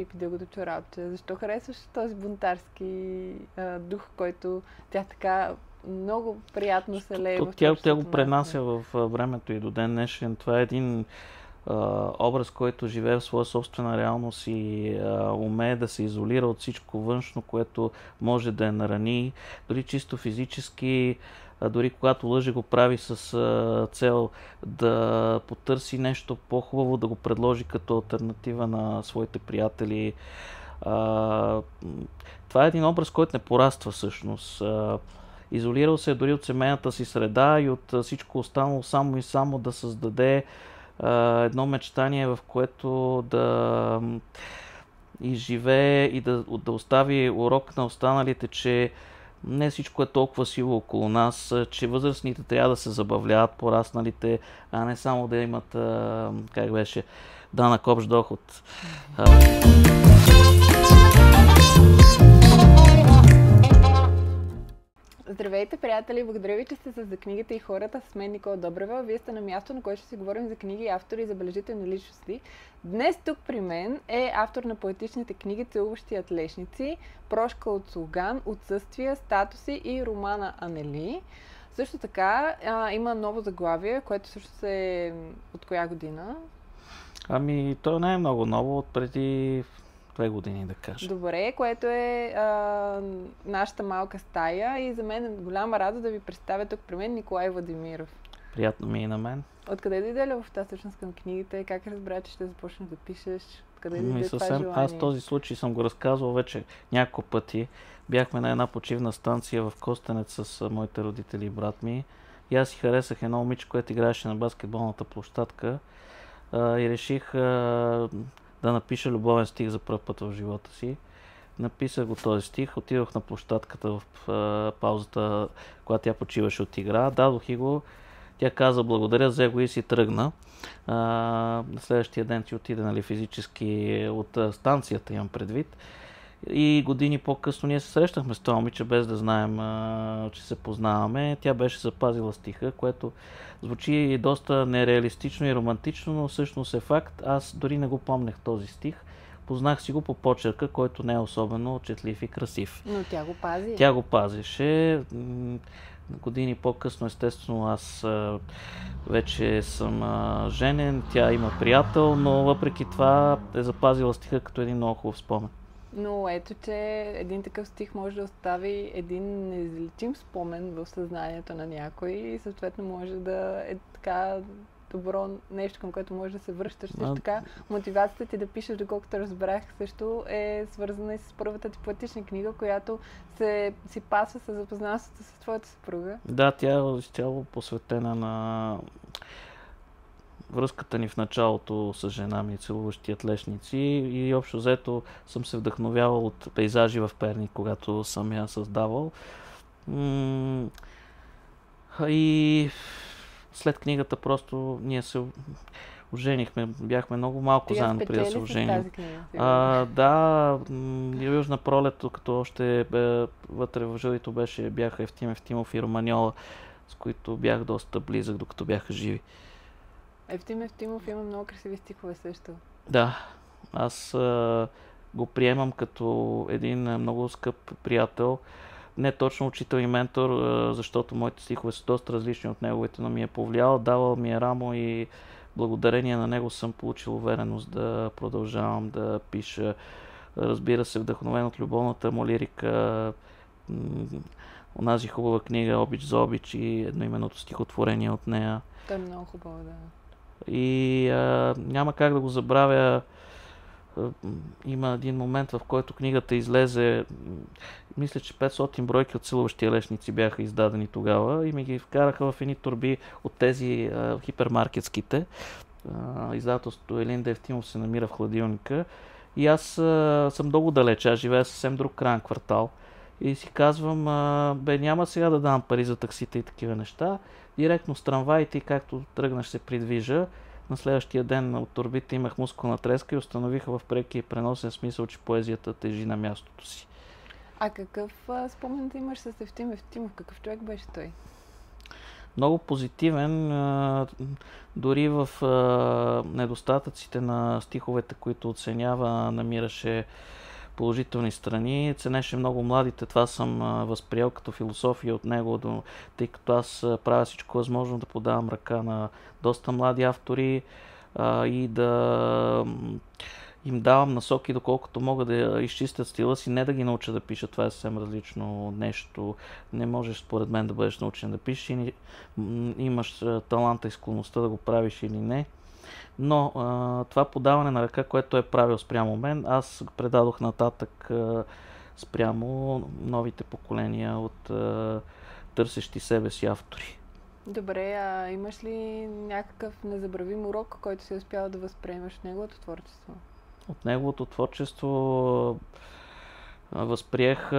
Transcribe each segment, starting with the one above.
и дългото работа. Защо харесваш този бунтарски дух, който тя така много приятно се лее в Тя го творчеството на пренася автора? в времето и до ден днешен. Това е един образ, който живее в своя собствена реалност и умее да се изолира от всичко външно, което може да я нарани, дори чисто физически, дори когато лъже, го прави с цел да потърси нещо по-хубаво, да го предложи като алтернатива на своите приятели. А, Това е един образ, който не пораства всъщност. Изолирал се дори от семейната си среда и от всичко останало, само и само да създаде едно мечтание, в което да изживее и да остави урок на останалите, че не всичко е толкова сило около нас, че възрастните трябва да се забавляват, порасналите, а не само да имат, как беше, данък общ доход. Здравейте, приятели! Благодаря ви, че сте за книгата и хората. С мен Никола Добрева. Вие сте на място, на което ще си говорим за книги, автори и забележителни личности. Днес тук при мен е автор на поетичните книги "Целуващият лешници", "Прошка от Слуган", "Отсъствия", "Статуси" и романа "Анели". Също така има ново заглавие, което също е от коя година? Ами, то не е много ново, от преди 2 години, да кажа. Добре, което е "Нашата малка стая", и за мен е голяма радост да ви представя тук при мен Николай Владимиров. Приятно ми и на мен. Откъде дойде любовта всъщност към книгите? Как разбра, че ще започнеш да пишеш? Откъде дойде това Съвсем, желание? аз този случай съм го разказвал вече няколко пъти. Бяхме на една почивна станция в Костенец с моите родители и брат ми. И аз си харесах едно момиче, което играеше на баскетболната площадка. И реших да напиша любовен стих за първ път в живота си. Написах го този стих, отидох на площадката в паузата, когато тя почиваше от игра, дадох и го. Тя каза благодаря, взе го и си тръгна. На следващия ден си отиде, нали, физически от станцията, имам предвид. И години по-късно ние се срещахме с това момиче, без да знаем, че се познаваме. Тя беше запазила стиха, което звучи доста нереалистично и романтично, но всъщност е факт. Аз дори не го помнех този стих. Познах си го по почерка, който не е особено четлив и красив. Но тя го пази. Тя го пазеше. Години по-късно, естествено, аз вече съм женен, тя има приятел, но въпреки това е запазила стиха като един много хубав спомен. Но ето, че един такъв стих може да остави един неизлечим спомен в съзнанието на някой и съответно може да е така добро нещо, към което може да се връщаш. Също така, мотивацията ти да пишеш, доколкото разбрах, също е свързана и с първата ти поетична книга, която си пасва с запознанството с твоята съпруга. Да, тя е изцяло посветена на връзката ни в началото с жена ми, "Целуващият лешници", и общо взето съм се вдъхновявал от пейзажи в Перник, когато съм я създавал. И след книгата просто ние се оженихме. Бяхме много малко заедно преди да се оженим. Да, "Южна пролет", като още вътре в журито бяха Евтим Евтимов и Романьола, с които бях доста близък, докато бяха живи. Евтим Евтимов има много красиви стихове също. Да, аз го приемам като един много скъп приятел. Не точно учител и ментор, защото моите стихове са доста различни от неговите, но ми е повлиял, давал ми е рамо и благодарение на него съм получил увереност да продължавам да пиша. Разбира се, вдъхновен от любовната му лирика, онази хубава книга "Обич за обич" и едноименното стихотворение от нея. То е много хубаво, да. И няма как да го забравя. Има един момент, в който книгата излезе, мисля, че 500 бройки от "Целуващия лешници" бяха издадени тогава и ми ги вкараха в едни торби от тези хипермаркетските. Издателството Елинда Евтимов се намира в хладилника и аз съм много далеч, аз живея съвсем друг краен квартал и си казвам, няма сега да дам пари за таксите и такива неща, директно с трамваите и както тръгнаш се придвижа. На следващия ден от торбите имах мускулна треска и установиха в прекия преносен смисъл, че поезията тежи на мястото си. А какъв спомен имаш с Евтим Евтимов? Какъв човек беше той? много позитивен, дори в недостатъците на стиховете, които оценява, намираше положителни страни, ценеше много младите. Това съм възприел като философия от него, тъй като аз правя всичко възможно да подавам ръка на доста млади автори и да им давам насоки, доколкото мога да изчистят стила си, не да ги науча да пишат. Това е съвсем различно нещо. Не можеш, според мен, да бъдеш научен да пишеш и имаш таланта и склонността да го правиш или не. Но това подаване на ръка, което е правил спрямо мен, аз предадох нататък спрямо новите поколения от търсещи себе си автори. Добре, а имаш ли някакъв незабравим урок, който си успял да възприемеш в неговото творчество? От неговото творчество възприех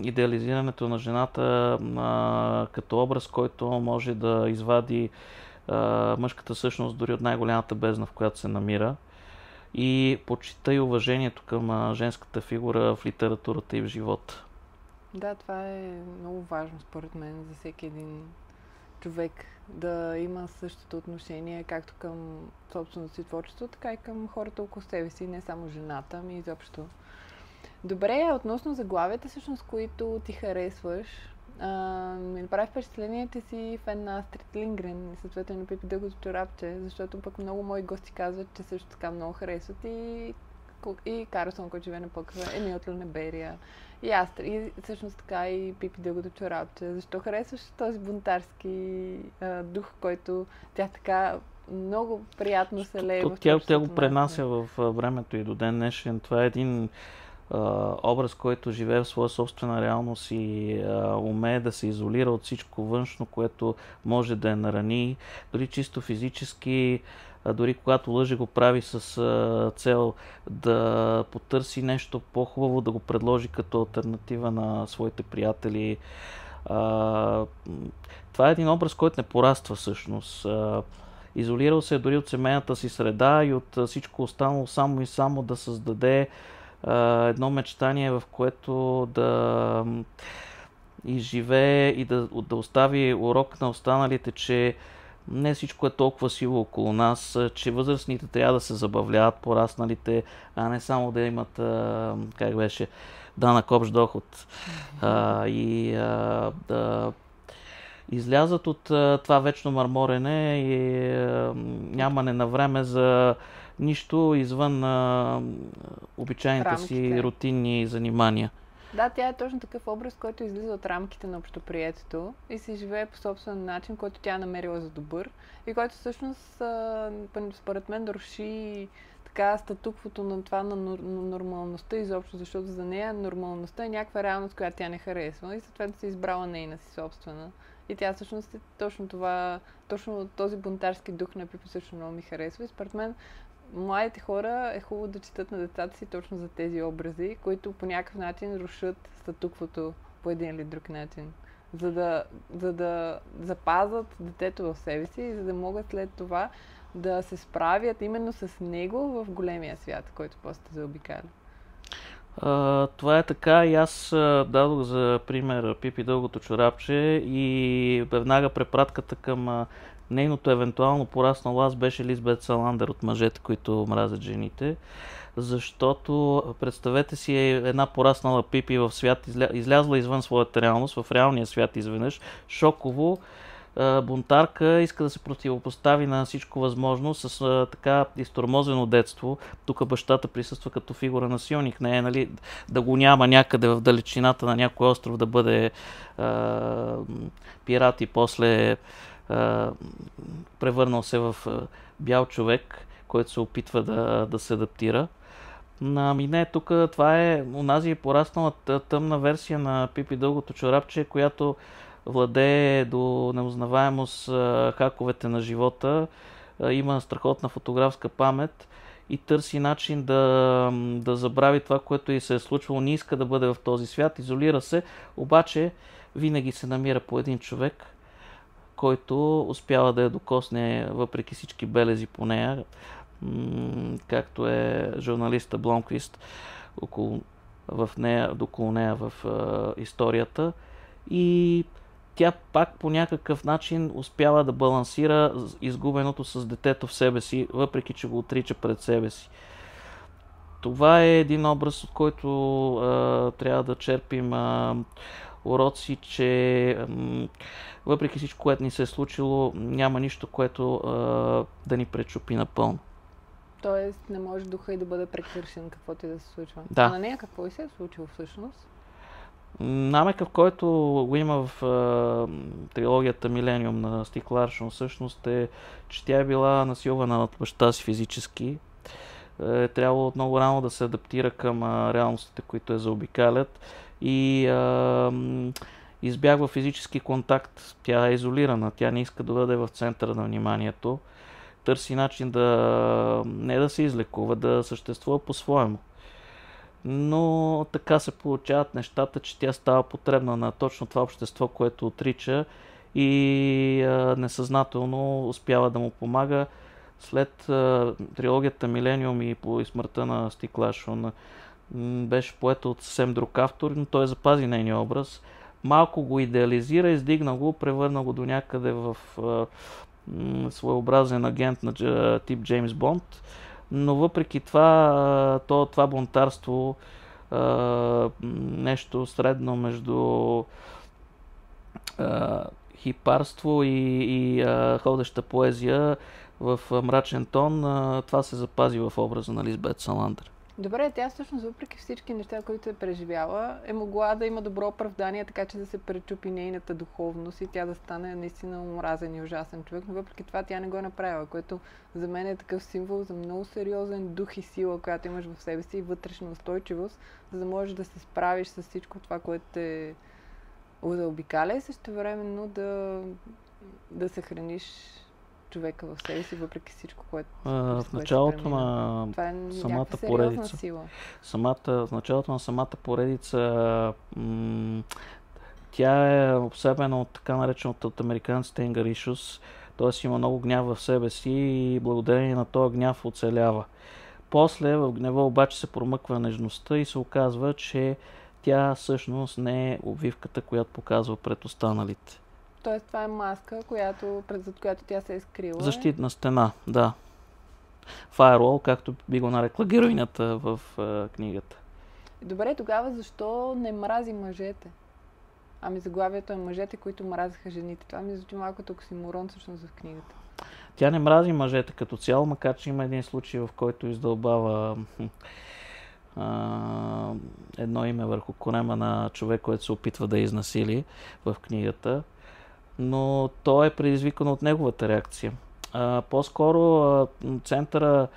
идеализирането на жената като образ, който може да извади мъжката същност дори от най-голямата бездна, в която се намира. И почита и уважението към женската фигура в литературата и в живота. Да, това е много важно според мен за всеки един човек да има същото отношение както към собственото си творчество, така и към хората около себе си, не само жената, ами изобщо. Добре, относно заглавията, всъщност, които ти харесваш, ми направи впечатление, че си фен на Астрид Лингрен и съответно на Пипи Дългото чорапче, защото пък много мои гости казват, че също така много харесват и Карлсон, който живее на покрива, Емил от Лунеберия, и Астрид, и всъщност така и Пипи Дългото чорапче. Защо харесваш този бунтарски дух, който тя така много приятно се лее в творчеството? Тя го пренася в времето и до ден днешен. Това е един образ, който живее в своя собствена реалност и умее да се изолира от всичко външно, което може да я нарани, дори чисто физически, дори когато лъже, го прави с цел да потърси нещо по-хубаво, да го предложи като алтернатива на своите приятели. Това е един образ, който не пораства всъщност. Изолирал се дори от семейната си среда и от всичко останало, само и само да създаде едно мечтание, в което да изживее и да остави урок на останалите, че не всичко е толкова сило около нас, че възрастните трябва да се забавляват, порасналите, а не само да имат, как беше, данък общ доход. И да излязат от това вечно мърморене и нямане на време за нищо извън обичайните си рутинни занимания. Да, тя е точно такъв образ, който излиза от рамките на общоприетото и се живее по собствен начин, който тя е намерила за добър и който всъщност според мен руши така статуквото на това на нормалността изобщо, защото за нея нормалността е някаква реалност, която тя не харесва и съответно си избрала нейна си собствена. И тя всъщност е точно това, точно този бунтарски дух на Пипи също много ми харесва и според мен младите хора е хубаво да четат на децата си точно за тези образи, които по някакъв начин рушат статуквото по един или друг начин. За да запазят детето в себе си и за да могат след това да се справят именно с него в големия свят, който после те заобикаля. Това е така и аз дадох за пример Пипи Дългото чорапче и веднага препратката към нейното евентуално пораснало аз беше Лизбет Саландър от Мъжете, които мразят жените. Защото представете си една пораснала Пипи в свят, излязла извън своята реалност, в реалния свят изведнъж, шоково, бунтарка, иска да се противопостави на всичко възможно с така изтормозено детство. Тук бащата присъства като фигура насилник, не е, нали, да го няма някъде в далечината на някой остров да бъде пират и после превърнал се в бял човек, който се опитва да се адаптира. Ами не, тук това е онази пораснала тъмна версия на Пипи Дългото чорапче, която владее до неузнаваемост хаковете на живота, има страхотна фотографска памет и търси начин да забрави това, което и се е случвало. Не иска да бъде в този свят, изолира се, обаче винаги се намира по един човек, който успява да я докосне въпреки всички белези по нея, както е журналиста Бломквист около нея в историята. И тя пак по някакъв начин успява да балансира изгубеното с детето в себе си, въпреки че го отрича пред себе си. Това е един образ, от който трябва да черпим уроци, че въпреки всичко, което ни се е случило, няма нищо, което да ни пречупи напълно. Тоест не може духа и да бъде прекършен, каквото и да се случва. Да. А на нея какво и се е случило всъщност? Намекът, в който го има в трилогията Милениум на Стик Ларсън, всъщност е, че тя е била насилвана от баща си физически. Е трябвало много рано да се адаптира към реалностите, които я заобикалят и избягва физически контакт. Тя е изолирана, тя не иска да бъде в центъра на вниманието. Търси начин не да се излекува, да съществува по-своему. Но така се получават нещата, че тя става потребна на точно това общество, което отрича и несъзнателно успява да му помага. След трилогията Милениум и по смъртта на Стик Ларсън беше поета от съвсем друг автор, но той запази нейния образ. Малко го идеализира, издигна го, превърна го до някъде в своеобразен агент на тип Джеймс Бонд. Но въпреки това, това бунтарство, нещо средно между хипарство и ходеща поезия в мрачен тон, това се запази в образа на Лизбет Саландър. Добре, тя всъщност въпреки всички неща, които е преживяла, е могла да има добро оправдание, така че да се пречупи нейната духовност и тя да стане наистина омразен и ужасен човек, но въпреки това тя не го е направила, което за мен е такъв символ за много сериозен дух и сила, която имаш в себе си и вътрешна устойчивост, за да можеш да се справиш с всичко това, което те заобикаля и същевременно да съхраниш човека в себе си, въпреки всичко, което в началото на самата поредица. В началото на самата поредица тя е обсебена от така нареченото от американците anger issues, т.е. има много гняв в себе си и благодарение на този гняв оцелява. После в гнева обаче се промъква нежността и се оказва, че тя всъщност не е обвивката, която показва пред останалите. Тоест това е маска, зад която тя се е скрила. Защитна стена, да. Firewall, както би го нарекла героинята в книгата. Добре, тогава защо не мрази мъжете? Ами заглавието е мъжете, които мразиха жените. Това ми звучи малко оксиморон всъщност в книгата. Тя не мрази мъжете като цяло, макар че има един случай, в който издълбава едно име върху корема на човек, който се опитва да изнасили в книгата. Но то е предизвикано от неговата реакция. По-скоро центъра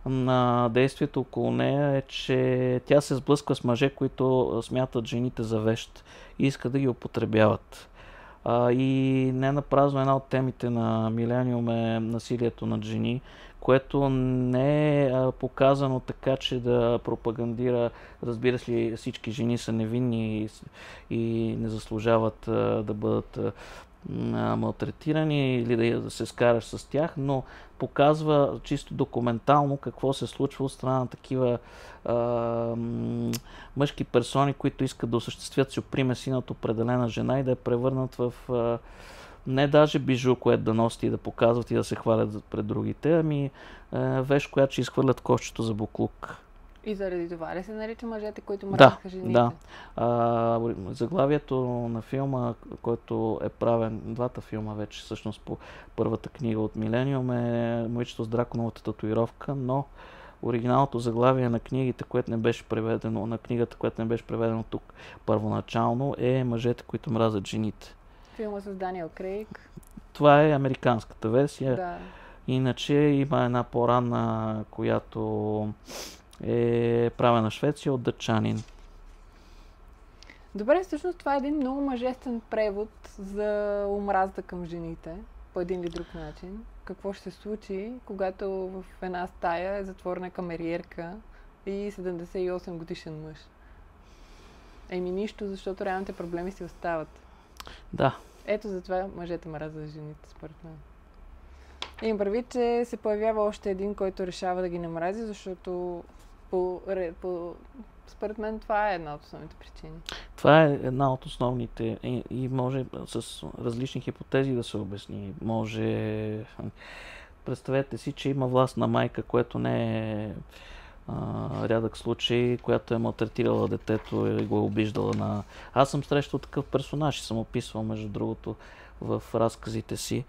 на действието около нея е, че тя се сблъсква с мъже, които смятат жените за вещ и искат да ги употребяват. И не напразно една от темите на Милениум е насилието над жени, което не е показано така, че да пропагандира, разбира се, всички жени са невинни и не заслужават да бъдат малтретирани или да се скараш с тях, но показва чисто документално какво се случва от страна на такива мъжки персони, които искат да осъществят сюпримеси над определена жена и да я превърнат в не даже бижу, което да носят и да показват и да се хвалят пред другите, ами вещ, която ще изхвърлят кошчето за буклук. И заради това ли се нарича мъжете, които мразиха жените? Да. Заглавието на филма, който е правен, двата филма вече всъщност по първата книга от Милениум е Момичето с драконовата татуировка, но оригиналното заглавие на книгата, което не беше преведено тук първоначално, е Мъжете, които мразят жените. Филма с Даниел Крейг. Това е американската версия. Да. Иначе има една по-ранна, която е правена в Швеция от дъчанин. Добре, всъщност това е един много мъжествен превод за омразата към жените, по един или друг начин. Какво ще се случи, когато в една стая е затворена камериерка и 78 годишен мъж? Еми нищо, защото реалните проблеми си остават. Да. Ето затова мъжете мразят жените, според мен. Имам предвид, че се появява още един, който решава да ги намрази, защото Според мен това е една от основните причини. Това е една от основните и може с различни хипотези да се обясни. Може... Представете си, че има властна майка, което не е рядък случай, която е малтретирала детето и го е обиждала. Аз съм срещал такъв персонаж и съм описвал, между другото, в разказите си,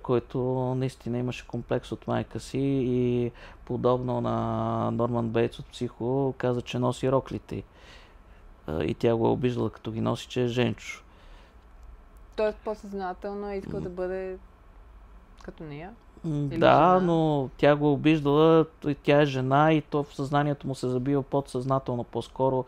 който наистина имаше комплекс от майка си и подобно на Норман Бейтс от Психо, каза, че носи роклите. И тя го е обиждала, като ги носи, че е женчо. Тоест по-съзнателно е искал да бъде като нея? Да, но тя го обиждала, тя е жена и то в съзнанието му се забива подсъзнателно по-скоро.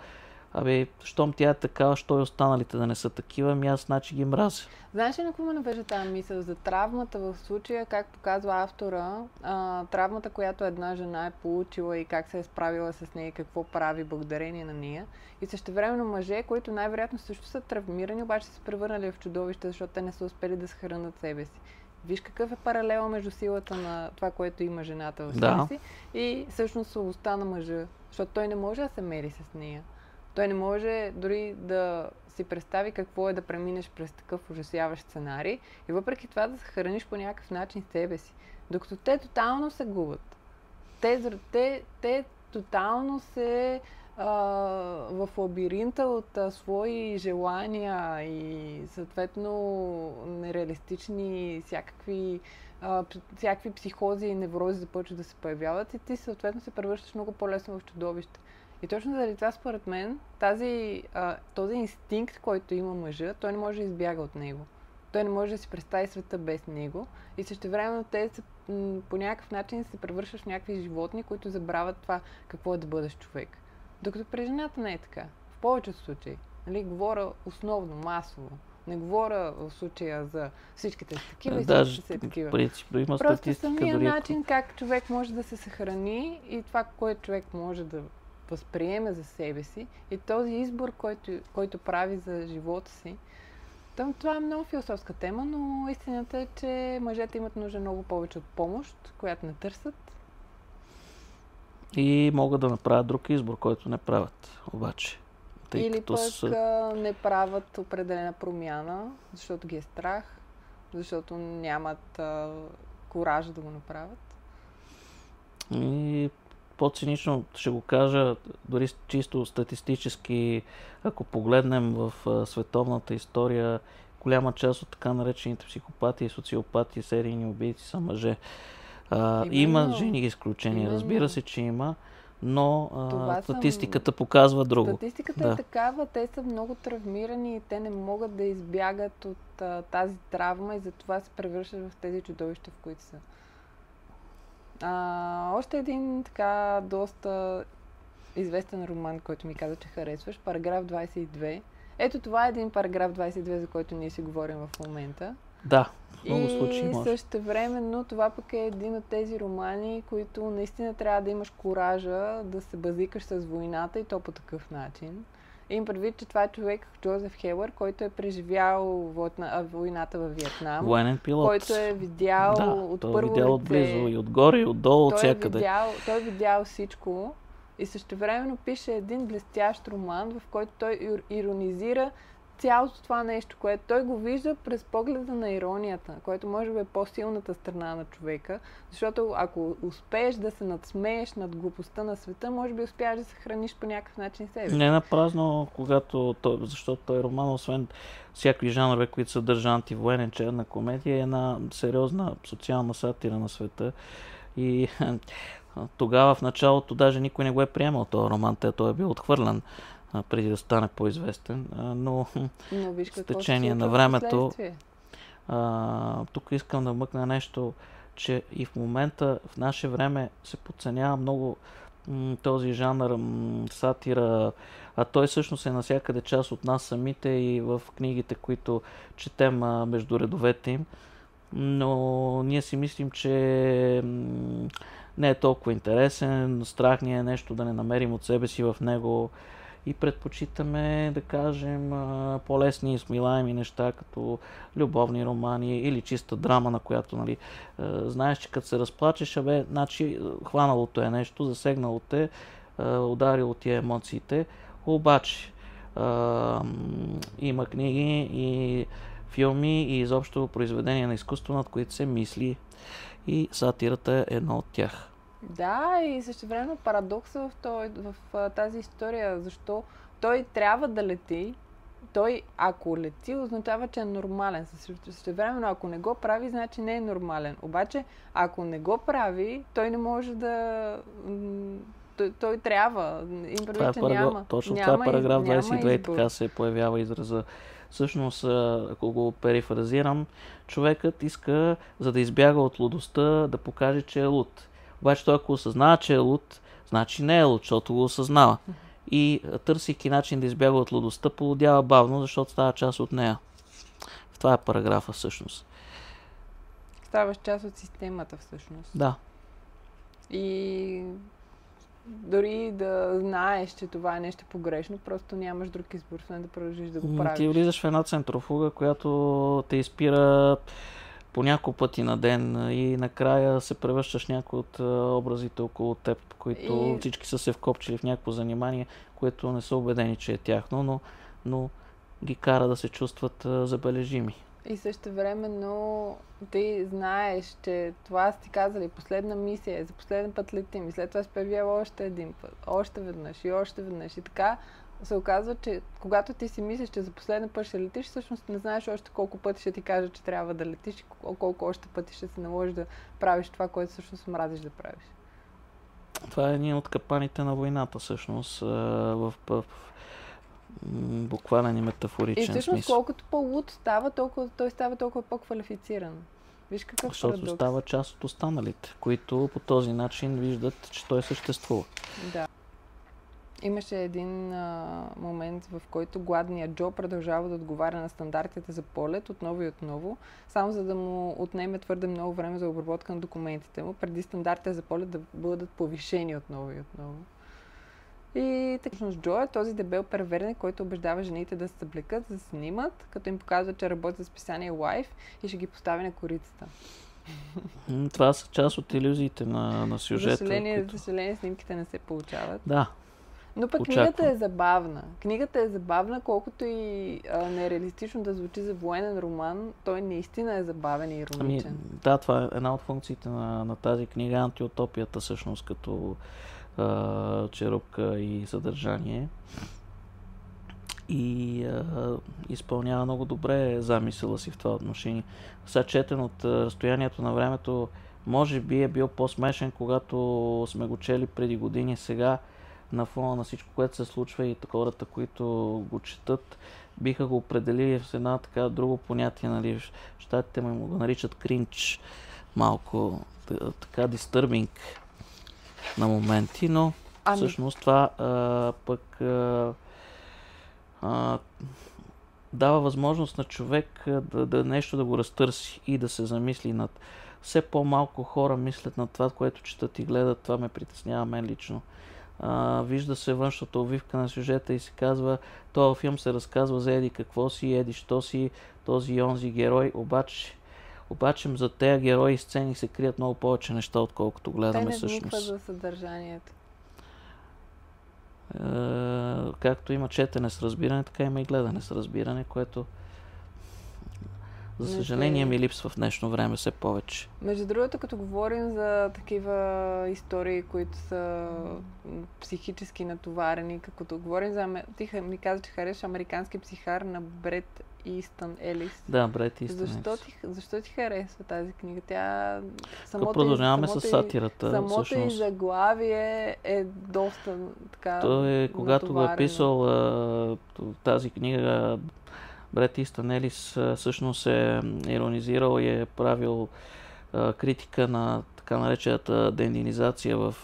Щом тя е такава, що и останалите да не са такива, аз значи ги мразя. Знаеш ли на какво ме навежда тази мисъл за травмата в случая, както казва автора, травмата, която една жена е получила и как се е справила с нея и какво прави благодарение на нея. И същевременно мъже, които най-вероятно също са травмирани, обаче са се превърнали в чудовища, защото те не са успели да съхранят себе си. Виж какъв е паралел между силата на това, което има жената в себе си и всъщност слабостта на мъжа, защото той не може да се мери с нея. Той не може дори да си представи какво е да преминеш през такъв ужасяващ сценарий и въпреки това да съхраниш по някакъв начин себе си. Докато те тотално се губят. Те тотално се в лабиринта от свои желания и съответно нереалистични всякакви психози и неврози започват да се появяват и ти съответно се превръщаш много по-лесно в чудовище. И точно заради това, според мен, този инстинкт, който има мъжа, той не може да избяга от него. Той не може да си представи света без него и същевременно те по някакъв начин се превръщат в някакви животни, които забравят това какво е да бъдеш човек. Докато при жената не е така. В повечето случаи. Нали, говоря основно, масово. Не говоря в случая за всичките са такива и всичките са такива. Има просто самия начин как човек може да се съхрани и това, което човек може да възприеме за себе си и този избор, който прави за живота си. Това е много философска тема, но истината е, че мъжете имат нужда много повече от помощ, която не търсят. И могат да направят друг избор, който не правят, обаче. Или пък не правят определена промяна, защото ги е страх, защото нямат куража да го направят. И по-цинично ще го кажа, дори чисто статистически, ако погледнем в световната история, голяма част от така наречените психопати и социопати, серийни убийци са мъже. Има жени изключения, разбира се, че има, но статистиката показва друго. Статистиката е такава, те са много травмирани и те не могат да избягат от тази травма и затова се превръщат в тези чудовища, в които са. Още един така доста известен роман, който ми каза, че харесваш, параграф 22. Ето това е един параграф 22, за който ние си говорим в момента. Да, в много случаи може. И същевременно това пък е един от тези романи, които наистина трябва да имаш куража да се базикаш с войната и то по такъв начин. Им предвид, че това е човек, Джозеф Хелър, който е преживял войната във Виетнам. Военен пилот. Който е видял от първо лице. Той е видял отблизо и отгоре, и отдолу, от всякъде. Той е видял всичко и същевременно пише един блестящ роман, в който той иронизира цялото това нещо, което той го вижда през погледа на иронията, което може би е по-силната страна на човека, защото ако успееш да се надсмееш над глупостта на света, може би успееш да се храниш по някакъв начин себе си. Не напразно, защото той роман, освен всякакви жанрове, които съдържа антивоенен, черна комедия, е една сериозна социална сатира на света. И тогава в началото даже никой не го е приемал този роман, той е бил отхвърлен преди да стане по-известен, но с течение на времето тук искам да вмъкна нещо, че и в момента, в наше време се подценява много този жанр сатира, а той всъщност е навсякъде част от нас самите и в книгите, които четем между редовете им, но ние си мислим, че не е толкова интересен, страх ни е нещо да не намерим от себе си в него и предпочитаме, да кажем, по-лесни и смилаеми неща, като любовни романи или чиста драма, на която, нали, знаеш, че като се разплачеш, значи хваналото е нещо, засегнало те, ударило ти емоциите, обаче има книги и филми и изобщо произведения на изкуство, над които се мисли, и сатирата е едно от тях. Да, и същевременно парадокса в тази история, защо той трябва да лети. Той, ако лети, означава, че е нормален. Същевременно, ако не го прави, значи не е нормален. Обаче, ако не го прави, той не може да... Той трябва. Точно това е параграф 22 и така се появява израза. Всъщност, ако го перифразирам, човекът иска, за да избяга от лудостта, да покаже, че е луд. Обаче той, ако осъзнава, че е луд, значи не е луд, защото го осъзнава. И търсейки начин да избяга от лудостта, полудява бавно, защото става част от нея. Това е параграфа всъщност. Ставаш част от системата всъщност. Да. И дори да знаеш, че това е нещо погрешно, просто нямаш друг избор, да продължиш да го правиш. Ти влизаш в една центрофуга, която те изпира по няколко пъти на ден и накрая се превръщаш някой от образите около теб, които всички са се вкопчили в някакво занимание, което не са убедени, че е тяхно, но ги кара да се чувстват забележими. И също времено ти знаеш, че това са ти казали последна мисия, за последен път летим и след това се появява още един път, още веднъж и така се оказва, че когато ти си мислиш, че за последен път ще летиш, всъщност не знаеш още колко пъти ще ти кажа, че трябва да летиш и колко още пъти ще се наложи да правиш това, което всъщност мразиш да правиш. Това е един от капаните на войната, всъщност, в буквален и метафоричен смисъл. И всъщност колкото по-луд става, той става толкова по-квалифициран. Виж какъв парадокс. Защото става част от останалите, които по този начин виждат, че той съществува. Да. Имаше един момент, в който гладният Джо продължава да отговаря на стандартите за полет отново и отново, само за да му отнеме твърде много време за обработка на документите му, преди стандартите за полет да бъдат повишени отново и отново. И така, Джо е този дебел перверник, който убеждава жените да се съблекат, да се снимат, като им показва, че работи за списание Life и ще ги постави на корицата. Това са част от илюзиите на сюжета. За съжаление, снимките не се получават. Да. Но пък книгата е забавна. Книгата е забавна, колкото и нереалистично да звучи за военен роман, той наистина е забавен и ироничен. Да, това е една от функциите на тази книга, антиутопията всъщност, като черупка и съдържание. И изпълнява много добре замисъла си в това отношение. Сега четен от разстоянието на времето, може би е бил по-смешен, когато сме го чели преди години. Сега на фона на всичко, което се случва и хората, които го четат, биха го определили в една така друго понятие, нали, в щатите му го наричат кринч, малко така disturbing на моменти, но всъщност това пък дава възможност на човек да нещо да го разтърси и да се замисли над. Все по-малко хора мислят над това, което четат и гледат. Това ме притеснява мен лично. Вижда се външната увивка на сюжета и се казва, този филм се разказва за еди какво си, еди що си, този и онзи герой, обаче за тези герои и сцени се крият много повече неща, отколкото гледаме всъщност. Те не вникват за съдържанието. Както има четене с разбиране, така има и гледане с разбиране, което за съжаление ми липсва в днешно време все повече. Между другото, като говорим за такива истории, които са психически натоварени, като говорим за... Ти ми каза, че харесваш Американски психар на Брет Истън Елис. Да, Брет Истън Елис. Защо ти харесва тази книга? Тя... Продължаваме с сатирата. Самото и заглавие е доста така... Той, когато го е писал тази книга, Брет Истън Елис всъщност е иронизирал и е правил критика на така наречената дендинизация в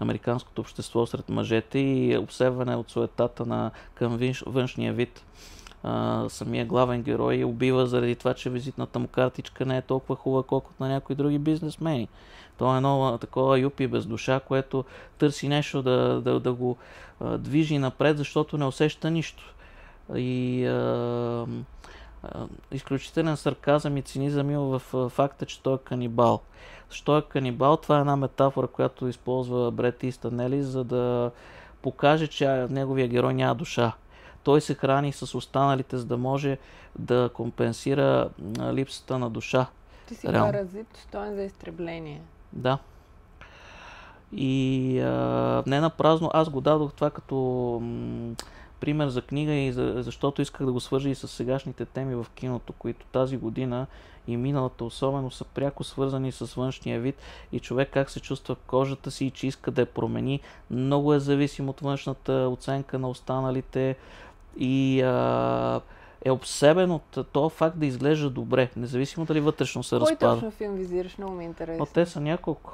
американското общество сред мъжете и обсебване от суетата към външния вид. самия главен герой убива заради това, че визитната му картичка не е толкова хубава, колкото на някои други бизнесмени. То е едно такова юпи без душа, което търси нещо да го движи напред, защото не усеща нищо. И изключителен сарказъм и цинизъм има в факта, че той е канибал. Защо е канибал? Това е една метафора, която използва Брет Истън Елис, за да покаже, че неговия герой няма душа. Той се храни с останалите, за да може да компенсира липсата на душа. Ти си паразит, стоен за изтребление. Да. И не напразно аз го дадох това като пример за книга, и защото исках да го свържа и с сегашните теми в киното, които тази година и миналата особено са пряко свързани с външния вид и човек как се чувства в кожата си и че иска да я промени. Много е зависим от външната оценка на останалите и е обсебен от този факт да изглежда добре, независимо дали вътрешно се разпада. Кой точно филм визираш? Много ми е интересно. Те са няколко.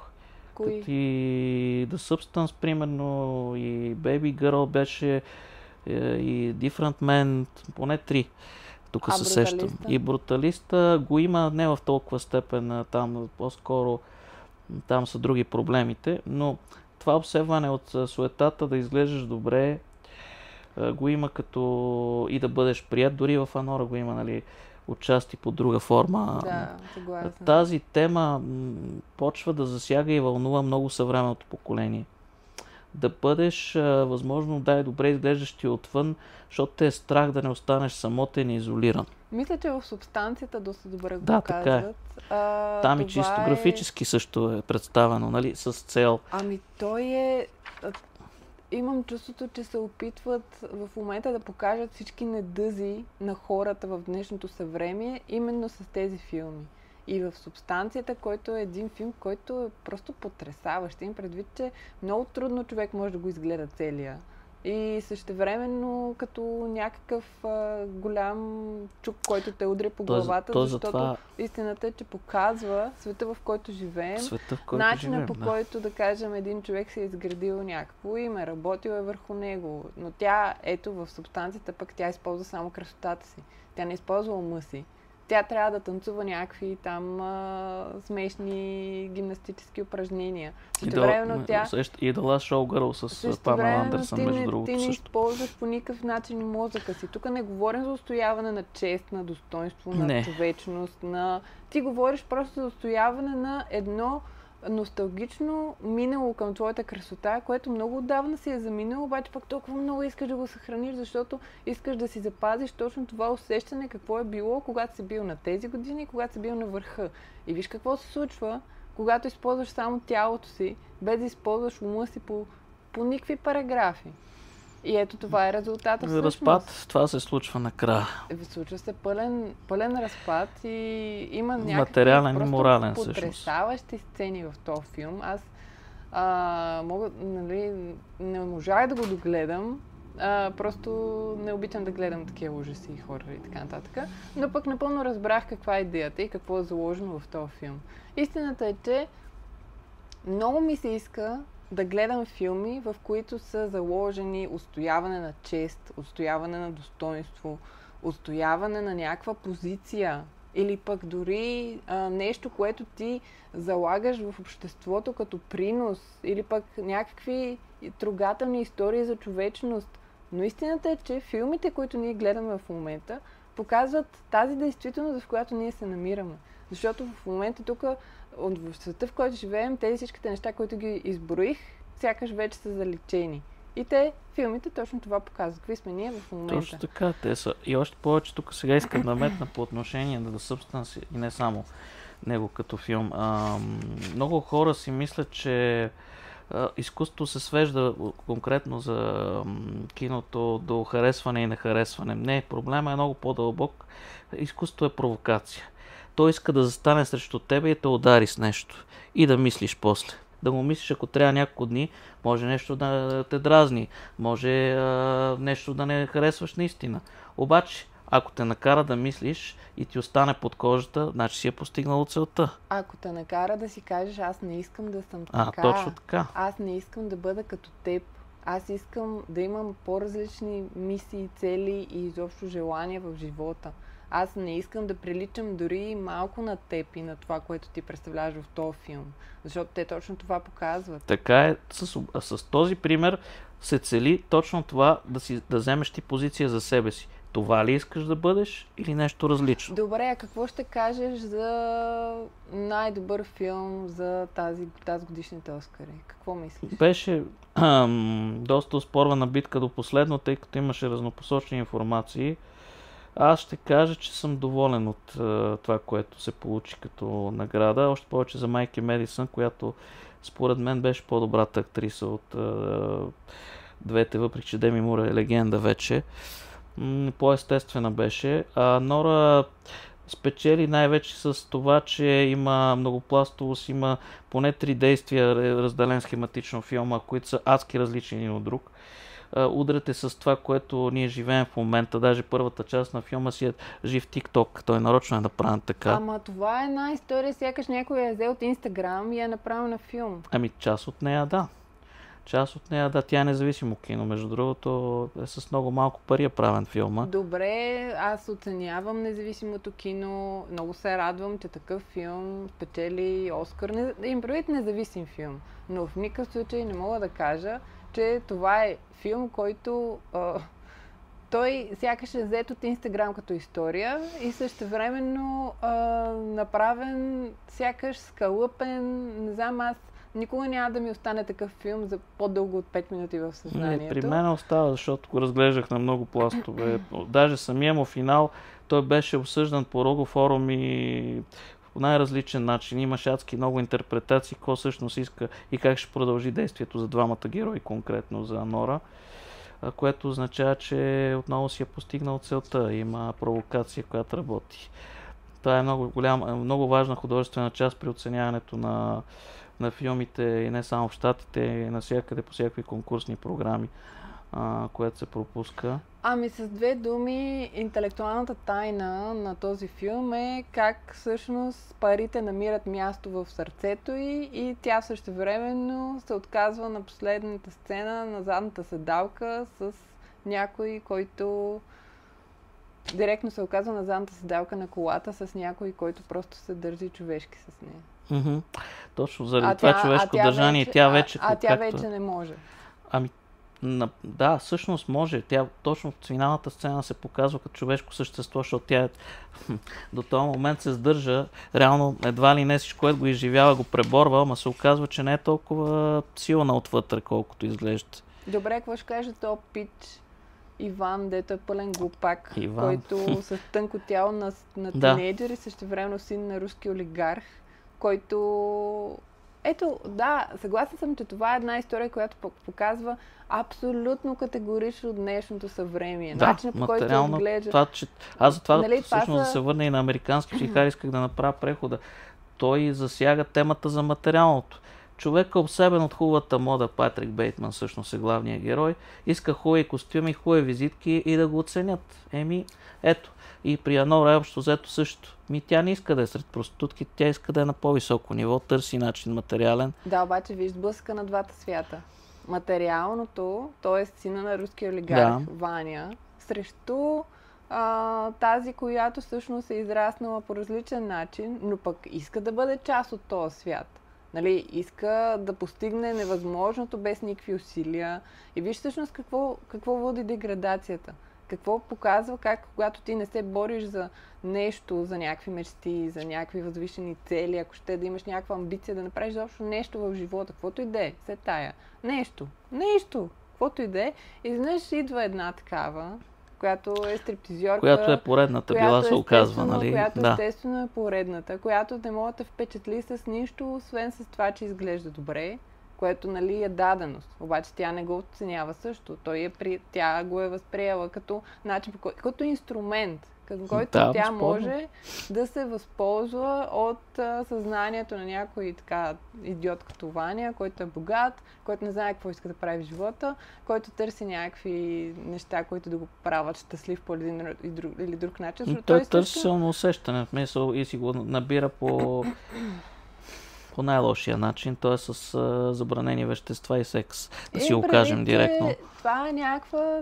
Кои? Като и The Substance, примерно, и Baby Girl беше, и Different Man, поне 3. Тук се сещам. И Бруталиста го има не в толкова степен, там по-скоро там са други проблемите, но това обсебване от суетата да изглеждаш добре го има като и да бъдеш прият, дори в Анора го има, нали, отчасти по друга форма. Да, съгласна. Тази тема почва да засяга и вълнува много съвременното поколение. Да бъдеш възможно добре изглеждащи отвън, защото те е страх да не останеш самотен и изолиран. Мисля, че в Субстанцията доста добре го показват. Така е. Там и чисто графически също е представено, нали, с цел. Той е... Имам чувството, че се опитват в момента да покажат всички недъзи на хората в днешното съвремие, именно с тези филми. И в Субстанцията, който е един филм, който е просто потресаващ. Им предвид, че много трудно човек може да го изгледа целия. И същевременно като някакъв голям чук, който те удря по главата, защото истината е, че показва света, в който живеем, начина по който, да кажем, един човек се е изградил някакво име, работил е върху него, но тя, ето в Субстанцията, пък тя използва само красотата си. Тя не използва ума си. Тя трябва да танцува някакви там смешни гимнастически упражнения. И да Last Showgirl с Памела Андерсън, между другото. Ти не използваш по никакъв начин мозъка си. Тук не говорим за устояване на чест, на достоинство, на човечност. Ти говориш просто за устояване на едно носталгично минало към твоята красота, което много отдавна си е заминало, обаче пък толкова много искаш да го съхраниш, защото искаш да си запазиш точно това усещане какво е било, когато си бил на тези години, когато си бил на върха. И виж какво се случва, когато използваш само тялото си, без да използваш ума си по никакви параграфи. И ето това е резултата всъщност. Разпад, това се случва накрая. Случва се пълен разпад и има някакви материален и морален потресаващи сцени в този филм. Аз не можах да го догледам. Просто не обичам да гледам такива ужаси и хорори и така нататък. Но пък напълно разбрах каква е идеята и какво е заложено в този филм. Истината е, че много ми се иска да гледам филми, в които са заложени устояване на чест, устояване на достоинство, устояване на някаква позиция или пък дори нещо, което ти залагаш в обществото като принос или пък някакви трогателни истории за човечност. Но истината е, че филмите, които ние гледаме в момента, показват тази действителност, в която ние се намираме. Защото в момента тук, в света, в който живеем, тези всичките неща, които ги изброих, сякаш вече са заличени. И филмите точно това показват. Какви сме ние в момента. Точно така, те са. И още повече тук сега искам да метна по отношение на The Substance и не само него като филм. Много хора си мислят, че изкуството се свежда конкретно за киното до харесване и нехаресване. Не, проблема е много по-дълбок. Изкуството е провокация. Той иска да застане срещу тебе и те удари с нещо. И да мислиш после. Да го мислиш, ако трябва няколко дни, може нещо да те дразни, може нещо да не харесваш наистина. Обаче, ако те накара да мислиш и ти остане под кожата, значи си е постигнал целта. Ако те накара да си кажеш, аз не искам да съм така. Точно така. Аз не искам да бъда като теб. Аз искам да имам по-различни мисии, цели и изобщо желания в живота. Аз не искам да приличам дори малко на теб и на това, което ти представляваш в този филм. Защото те точно това показват. Така е, с този пример се цели точно това да вземеш ти позиция за себе си. Това ли искаш да бъдеш или нещо различно? Добре, а какво ще кажеш за най-добър филм за тази годишните Оскари? Какво мислиш? Беше доста оспорвана битка до последно, тъй като имаше разнопосочни информации. Аз ще кажа, че съм доволен от това, което се получи като награда. Още повече за Майки Медисън, която според мен беше по-добрата актриса от двете, въпреки че Деми Мур е легенда вече. По-естествена беше. А Нора спечели най-вече с това, че има многопластовост, има поне 3 действия, разделен схематично филма, които са адски различни един от друг. Удряте с това, което ние живеем в момента. Даже първата част на филма си е жив TikTok. Той нарочно е направен така. Ама това е една история, сякаш някой я взе от Инстаграм и е направил на филм. Ами част от нея, да. Част от нея, да, тя е независимо кино. Между другото, е с много малко пари е правен филма. Добре, аз оценявам независимото кино. Много се радвам, че такъв филм спечели Оскар. Им правит независим филм. Но в никакъв случай не мога да кажа, че това е филм, който той сякаш е взет от Инстаграм като история и същевременно направен сякаш скалъпен, не знам, аз никога няма да ми остане такъв филм за по-дълго от 5 минути в съзнанието. Не, при мен остава, защото го разглеждах на много пластове. Даже самия му финал, той беше обсъждан по много форуми по най-различен начин. Имаше адски много интерпретации, какво всъщност иска и как ще продължи действието за двамата герои, конкретно за Нора, което означава, че отново си е постигнал целта. Има провокация, която работи. Това е много важна художествена част при оценяването на филмите и не само в Щатите, и навсякъде по всякакви конкурсни програми, което се пропуска. Ами с две думи, интелектуалната тайна на този филм е как всъщност парите намират място в сърцето и тя същевременно се отказва на последната сцена на задната седалка с някой, който директно се оказва на задната седалка на колата с някой, който просто се държи човешки с нея. Mm-hmm. Точно заради това човешко държание тя вече... тя вече не може. Ами, да, всъщност може. Тя точно в финалната сцена се показва като човешко същество, защото тя до този момент се сдържа. Реално едва ли не всичко, което го изживява, го преборва, ама се оказва, че не е толкова силна отвътре, колкото изглежда. Добре, какво ще каже то пич Иван, дето е пълен глупак, който с тънко тяло на тинейджер и същевременно син на руски олигарх, който... Ето, да, съгласен съм, че това е една история, която показва абсолютно категорично днешното съвремие. Да, начинът, по който се отглежда. Аз за това всъщност да се върна и на американски психар, исках да направя прехода. Той засяга темата за материалното. Човек е обсебен от хубавата мода, Патрик Бейтман всъщност е главният герой, иска хубави костюми, хубави визитки и да го оценят. Ето. И при Анора общо взето също. Тя не иска да е сред проститутки, тя иска да е на по-високо ниво, търси начин материален. Да, обаче виж сблъска на двата свята. Материалното, т.е. сина на руски олигарх, Ваня, срещу тази, която всъщност е израснала по различен начин, но пък иска да бъде част от този свят. Нали, иска да постигне невъзможното без никакви усилия. И виж всъщност какво води деградацията. Какво показва как, когато ти не се бориш за нещо, за някакви мечти, за някакви възвишени цели, ако ще да имаш някаква амбиция да направиш заобщо нещо в живота, каквото и да е, се тая. Нещо, каквото и да е. Изведнъж идва една такава, която е стриптизьорка. Която е поредната, била се оказва, нали? Която естествено е поредната, която не може да впечатли с нищо, освен с това, че изглежда добре, което, нали, е даденост. Обаче тя не го оценява също. Тя го е възприела като начин, като инструмент, към който тя може да се възползва от съзнанието на някой така идиот като Ваня, който е богат, който не знае какво иска да прави в живота, който търси някакви неща, които да го правят щастлив по един или друг начин. Той търси силно усещане, в смисъл, и си го набира по по най-лошия начин, т.е. с забранени вещества и секс, да си го кажем директно. Това е някаква...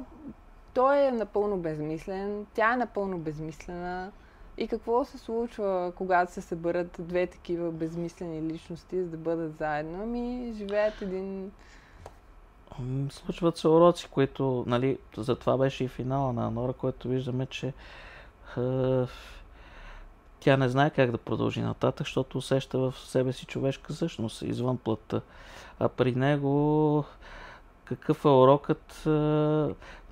Той е напълно безмислен, тя е напълно безмислена. И какво се случва, когато се съберат две такива безмислени личности, за да бъдат заедно? Ами, живеят един... Случват се уроци, които, нали, затова беше и финала на Анора, който виждаме, че тя не знае как да продължи нататък, защото усеща в себе си човешка същност, извън плътта. А при него какъв е урокът,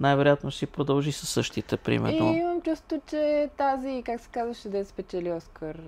най-вероятно си продължи със същите, примерно. И имам чувство, че тази, как се казваше, да спечели Оскар,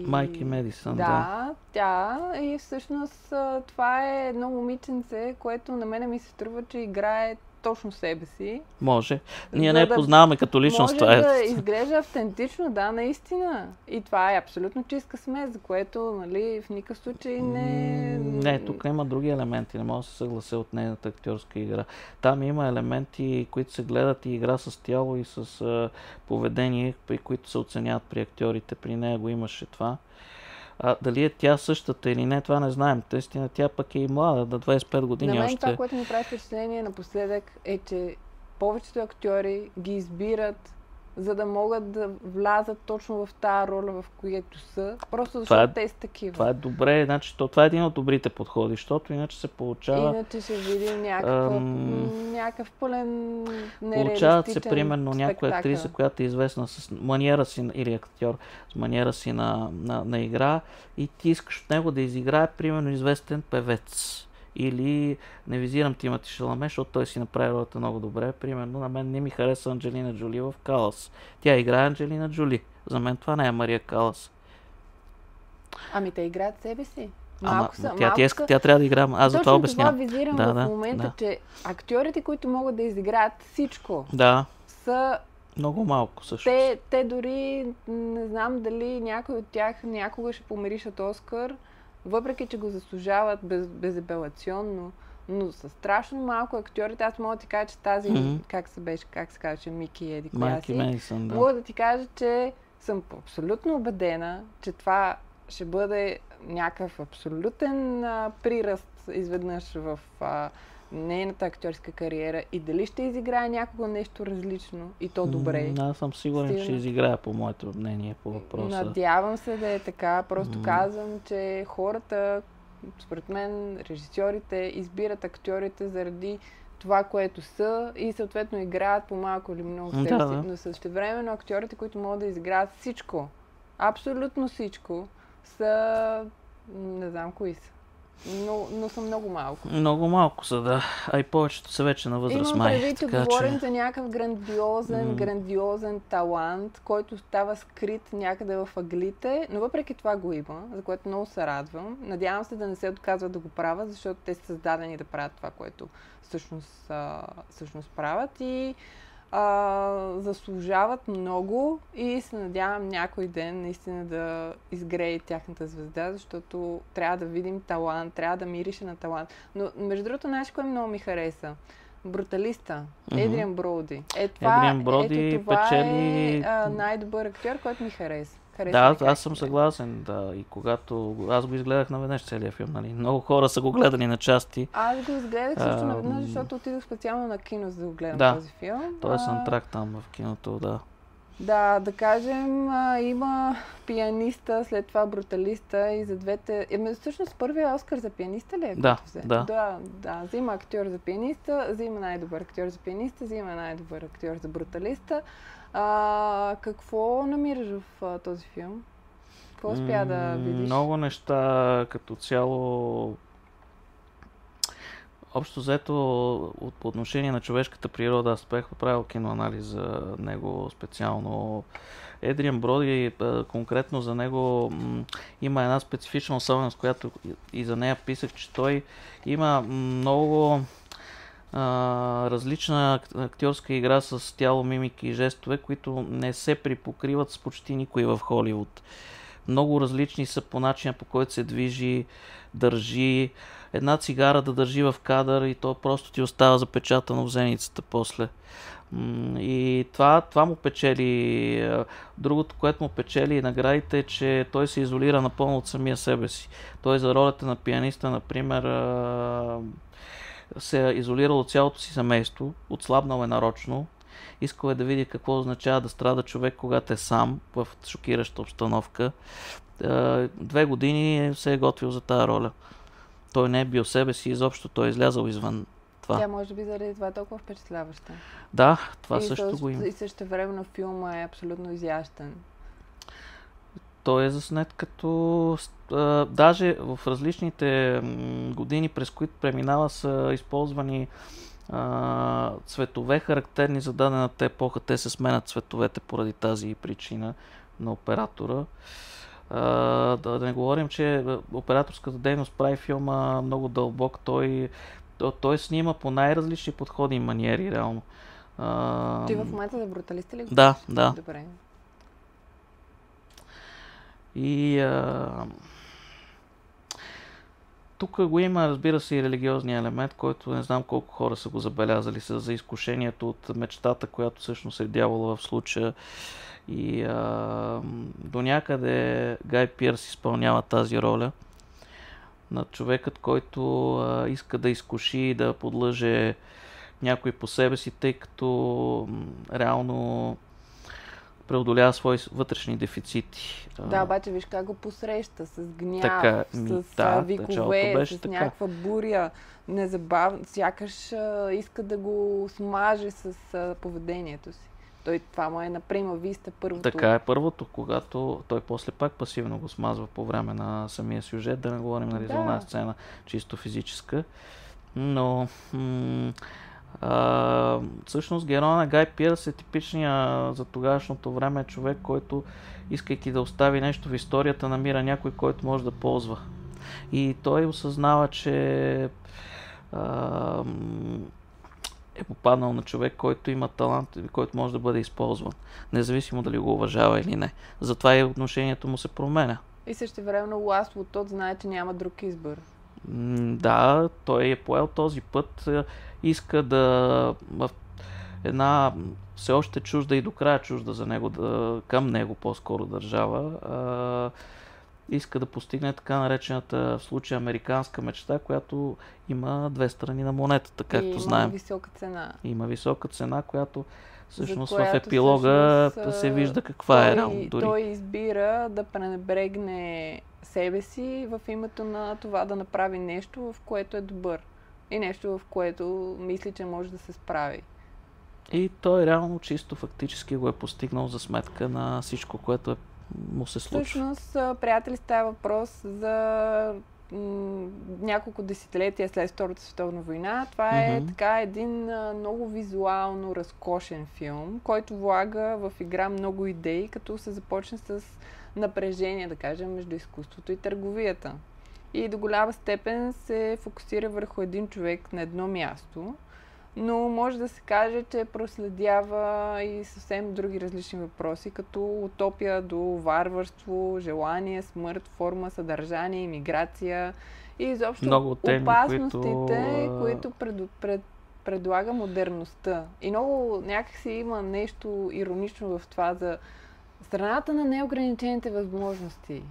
Майки Медисън, да. Тя и всъщност това е едно момиченце, което на мене ми се струва, че играе точно себе си. Може. Ние не познаваме като личност. Може да изглежда автентично, да, наистина. И това е абсолютно чистка смес, за което, нали, в никакъв случай не... Не, тук има други елементи, не мога да се съглася от нейната актьорска игра. Там има елементи, които се гледат и игра с тяло и с поведение, при които се оценяват при актьорите. При нея го имаше това. Дали е тя същата или не, това не знаем. Тестина, тя пък е и млада, до 25 години още. На мен още. това, което ми прави впечатление напоследък е, че повечето актьори ги избират, за да могат да влязат точно в тази роля, в която са. Просто защото те са такива. Това е добре, значи, това е един от добрите подходи, защото иначе се получава... Иначе ще видим някакъв пълен нереалистичен получават се, примерно, спектакъл. Някоя актриса, която е известна с маниера си, или актьор, с маниера си на игра, и ти искаш от него да изиграе, примерно, известен певец. Или не визирам Тимати Шаламе, защото той си направи ролята много добре. Примерно, на мен не ми хареса Анджелина Джоли в Калас. Тя играе Анджелина Джоли. За мен това не е Мария Калас. Ами те играят себе си. Тя трябва да играе. Аз за това обяснявам. Точно това визирам в момента, че актьорите, които могат да изиграят всичко, са... Много малко също. Те дори, не знам дали някой от тях някога ще помиришат Оскар, въпреки че го заслужават безапелационно, но са страшно малко актьорите. Аз мога да ти кажа, че тази, как се казваше, Мики Еди, Майки Медисън, мога да ти кажа, че съм абсолютно убедена, че това ще бъде някакъв абсолютен приръст изведнъж в нейната актьорска кариера и дали ще изиграе някога нещо различно и то добре. Аз съм сигурен, че ще изиграе, по моето мнение, по въпроса. Надявам се да е така. Просто казвам, че хората, според мен, режисьорите себе актьорите заради това, което са и съответно играят по малко или много себе си. Но същевременно актьорите, които могат да изиграят всичко, абсолютно всичко, са... не знам кои са. Но са много малко. Много малко са, да. А и повечето са вече на възраст май. Имам предвид, че говорим за някакъв грандиозен талант, който става скрит някъде в ъглите, но въпреки това го има, за което много се радвам. Надявам се да не се отказват да го правят, защото те са създадени да правят това, което всъщност правят и заслужават много и се надявам някой ден наистина да изгрее тяхната звезда, защото трябва да видим талант, трябва да мирише на талант. Но между другото, знаеш кой много ми хареса? Бруталиста. Едриан Броуди. Едриан Броуди печели... е най-добър актьор, който ми хареса. Аз съм съгласен, да. И когато... Аз го изгледах наведнъж целия филм, нали? Много хора са го гледали на части. Аз го изгледах също наведнъж, защото отидох специално на кино, за да го гледам този филм. Той е саундтрак там в киното, да. Да кажем, има пианиста, след това бруталиста и за двете... Всъщност първият Оскар за пианиста ли е? Да, взима актьор за пианиста, взима най-добър актьор за пианиста, взима най-добър актьор за бруталиста. Какво намираш в този филм? Какво успя да видиш? Много неща като цяло. Общо взето, по отношение на човешката природа, аз бях правил киноанализ за него специално. Едриан Броуди, конкретно за него, има една специфична особеност, която и за нея писах, че той има много различна актьорска игра с тяло, мимики и жестове, които не се припокриват с почти никой в Холивуд. Много различни са по начина, по който се движи, държи. Една цигара да държи в кадър и то просто ти остава запечатано в зеницата после. И това му печели. Другото, което му печели наградите, е, че той се изолира напълно от самия себе си. Той за ролята на пианиста, например, се е изолирал от цялото си семейство, отслабнал е нарочно, искал е да види какво означава да страда човек, когато е сам в шокираща обстановка. 2 години се е готвил за тази роля. Той не е бил себе си изобщо, той е излязъл извън това. Тя може би заради това е толкова впечатляваща. Да, това също го има. И същевременно филма е абсолютно изящен. Той е заснет като... даже в различните години, през които преминава, са използвани цветове, характерни за дадената епоха. Те се сменят цветовете поради тази причина на оператора. Да не говорим, че операторската дейност прави филма много дълбок. Той снима по най-различни подходи и маниери, реално. Ти в момента за бруталиста ли го? Да. Добре. И тук го има, разбира се, и религиозния елемент, който не знам колко хора са го забелязали, за изкушението от мечтата, която всъщност е дявола в случая. И до някъде Гай Пирс изпълнява тази роля на човекът, който иска да изкуши и да подлъже някой по себе си, тъй като реално преодолява свои вътрешни дефицити. Да, обаче виж как го посреща с гняв, с викове, с някаква буря, незабавно, сякаш иска да го смаже с поведението си. Това му е на прима виста първото. Така е първото, когато той после пак пасивно го смазва по време на самия сюжет, да не говорим за една сцена чисто физическа. Но всъщност героя на Гай Пирс е типичния за тогавашното време човек, който, искайки да остави нещо в историята, намира някой, който може да ползва. И той осъзнава, че е попаднал на човек, който има талант и който може да бъде използван, независимо дали го уважава или не. Затова и отношението му се променя. И същевременно Ласло Тод знае, че няма друг избор. Да, той е поел този път, иска да в една все още чужда и до края чужда за него, към него по-скоро държава, иска да постигне така наречената в случая американска мечта, която има 2 страни на монетата, както знаем. Има висока цена. Има висока цена, която всъщност в епилога се вижда каква е реално дори. Той избира да пренебрегне себе си в името на това да направи нещо, в което е добър. И нещо, в което мисли, че може да се справи. И той реално чисто фактически го е постигнал за сметка на всичко, което му се случва. Всъщност, приятели, става въпрос за няколко десетилетия след Втората световна война. Това е така един много визуално разкошен филм, който влага в игра много идеи, като се започне с напрежение, да кажем, между изкуството и търговията. И до голяма степен се фокусира върху един човек на едно място, но може да се каже, че проследява и съвсем други различни въпроси, като утопия до варварство, желание, смърт, форма, съдържание, имиграция и изобщо теми, опасностите, които предлага модерността. И много някакси има нещо иронично в това за страната на неограничените възможности.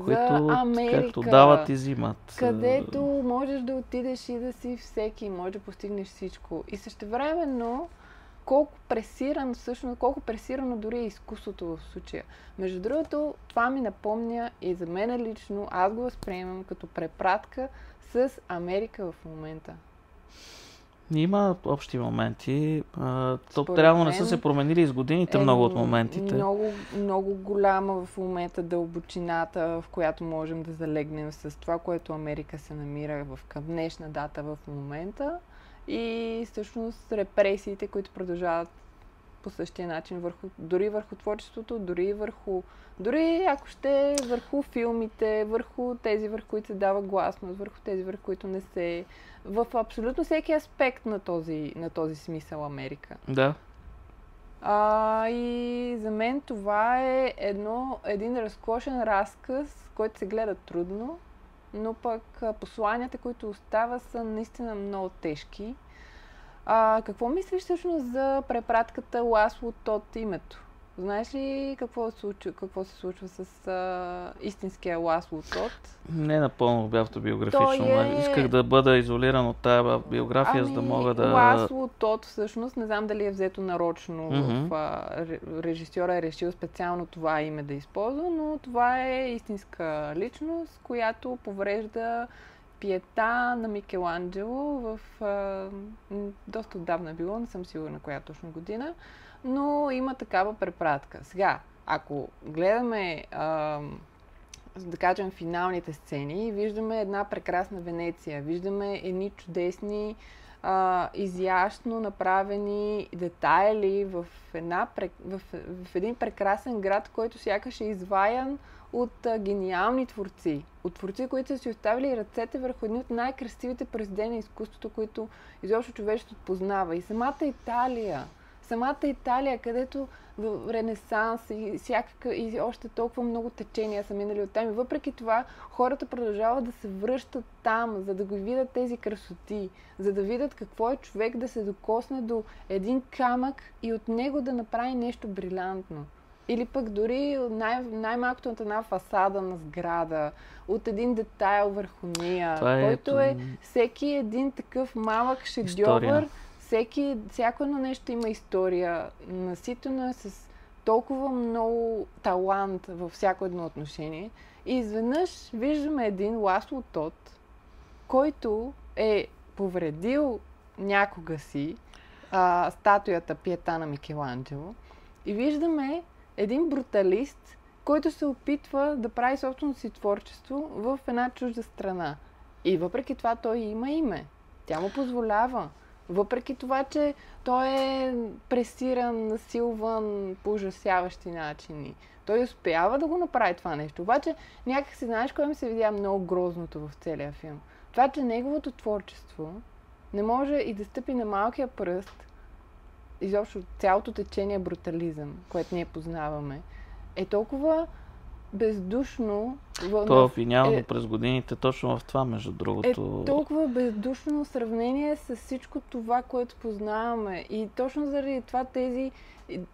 Които, за Америка, както дават и взимат. Където можеш да отидеш и да си всеки, можеш да постигнеш всичко. И същевременно колко пресирано дори е изкуството в случая. Между другото, това ми напомня и за мен лично, аз го възприемам като препратка с Америка в момента. Има общи моменти. Реално не са се променили с годините много от моментите. Много голяма в момента дълбочината, в която можем да залегнем с това, което Америка се намира към днешна дата в момента. И всъщност репресиите, които продължават по същия начин, дори върху творчеството, дори ако ще върху филмите, върху тези, върху които се дава гласност, върху тези, върху които не се... В абсолютно всеки аспект на този смисъл Америка. Да. И за мен това е един разкошен разказ, който се гледа трудно, но пък посланията, които остава, са наистина много тежки. Какво мислиш всъщност за препратката Ласло Тот името? Знаеш ли какво се случва с истинския Ласло Тот? Не напълно автобиографично. Исках да бъда изолиран от тази биография, за да мога да... Ласло Тот всъщност, не знам дали е взето нарочно, режисьора е решил специално това име да използва, но това е истинска личност, която поврежда Пиета на Микеланджело в доста отдавна било, не съм сигурна коя точно година, но има такава препратка. Сега, ако гледаме, да кажем, финалните сцени, виждаме една прекрасна Венеция, виждаме едни чудесни, изящно направени детайли в един прекрасен град, който сякаш е изваян от гениални творци. От творци, които са си оставили ръцете върху едни от най-красивите произведения на изкуството, които изобщо човечеството познава. И самата Италия, където в Ренесанс и още толкова много течения са минали оттам. И въпреки това, хората продължават да се връщат там, за да го видят тези красоти, за да видят какво е човек да се докосне до един камък и от него да направи нещо брилянтно. Или пък дори най-малкото от една фасада на сграда, от един детайл върху нея, който е всеки един такъв малък шедьовър. Всяко едно нещо има история, наситено е с толкова много талант във всяко едно отношение. И изведнъж виждаме един Ласло Тот, който е повредил някога си статуята Пиета на Микеланджело. И виждаме един бруталист, който се опитва да прави собственото си творчество в една чужда страна. И въпреки това той има име. Тя му позволява. Въпреки това, че той е пресиран, насилван по ужасяващи начини. Той успява да го направи това нещо. Обаче някак си знаеш кое ми се видя много грозното в целия филм. Това, че неговото творчество не може и да стъпи на малкия пръст, изобщо цялото течение брутализъм, което ние познаваме, е толкова бездушно. То обвинявано през годините точно в това, между другото. Е толкова бездушно сравнение с всичко това, което познаваме. И точно заради това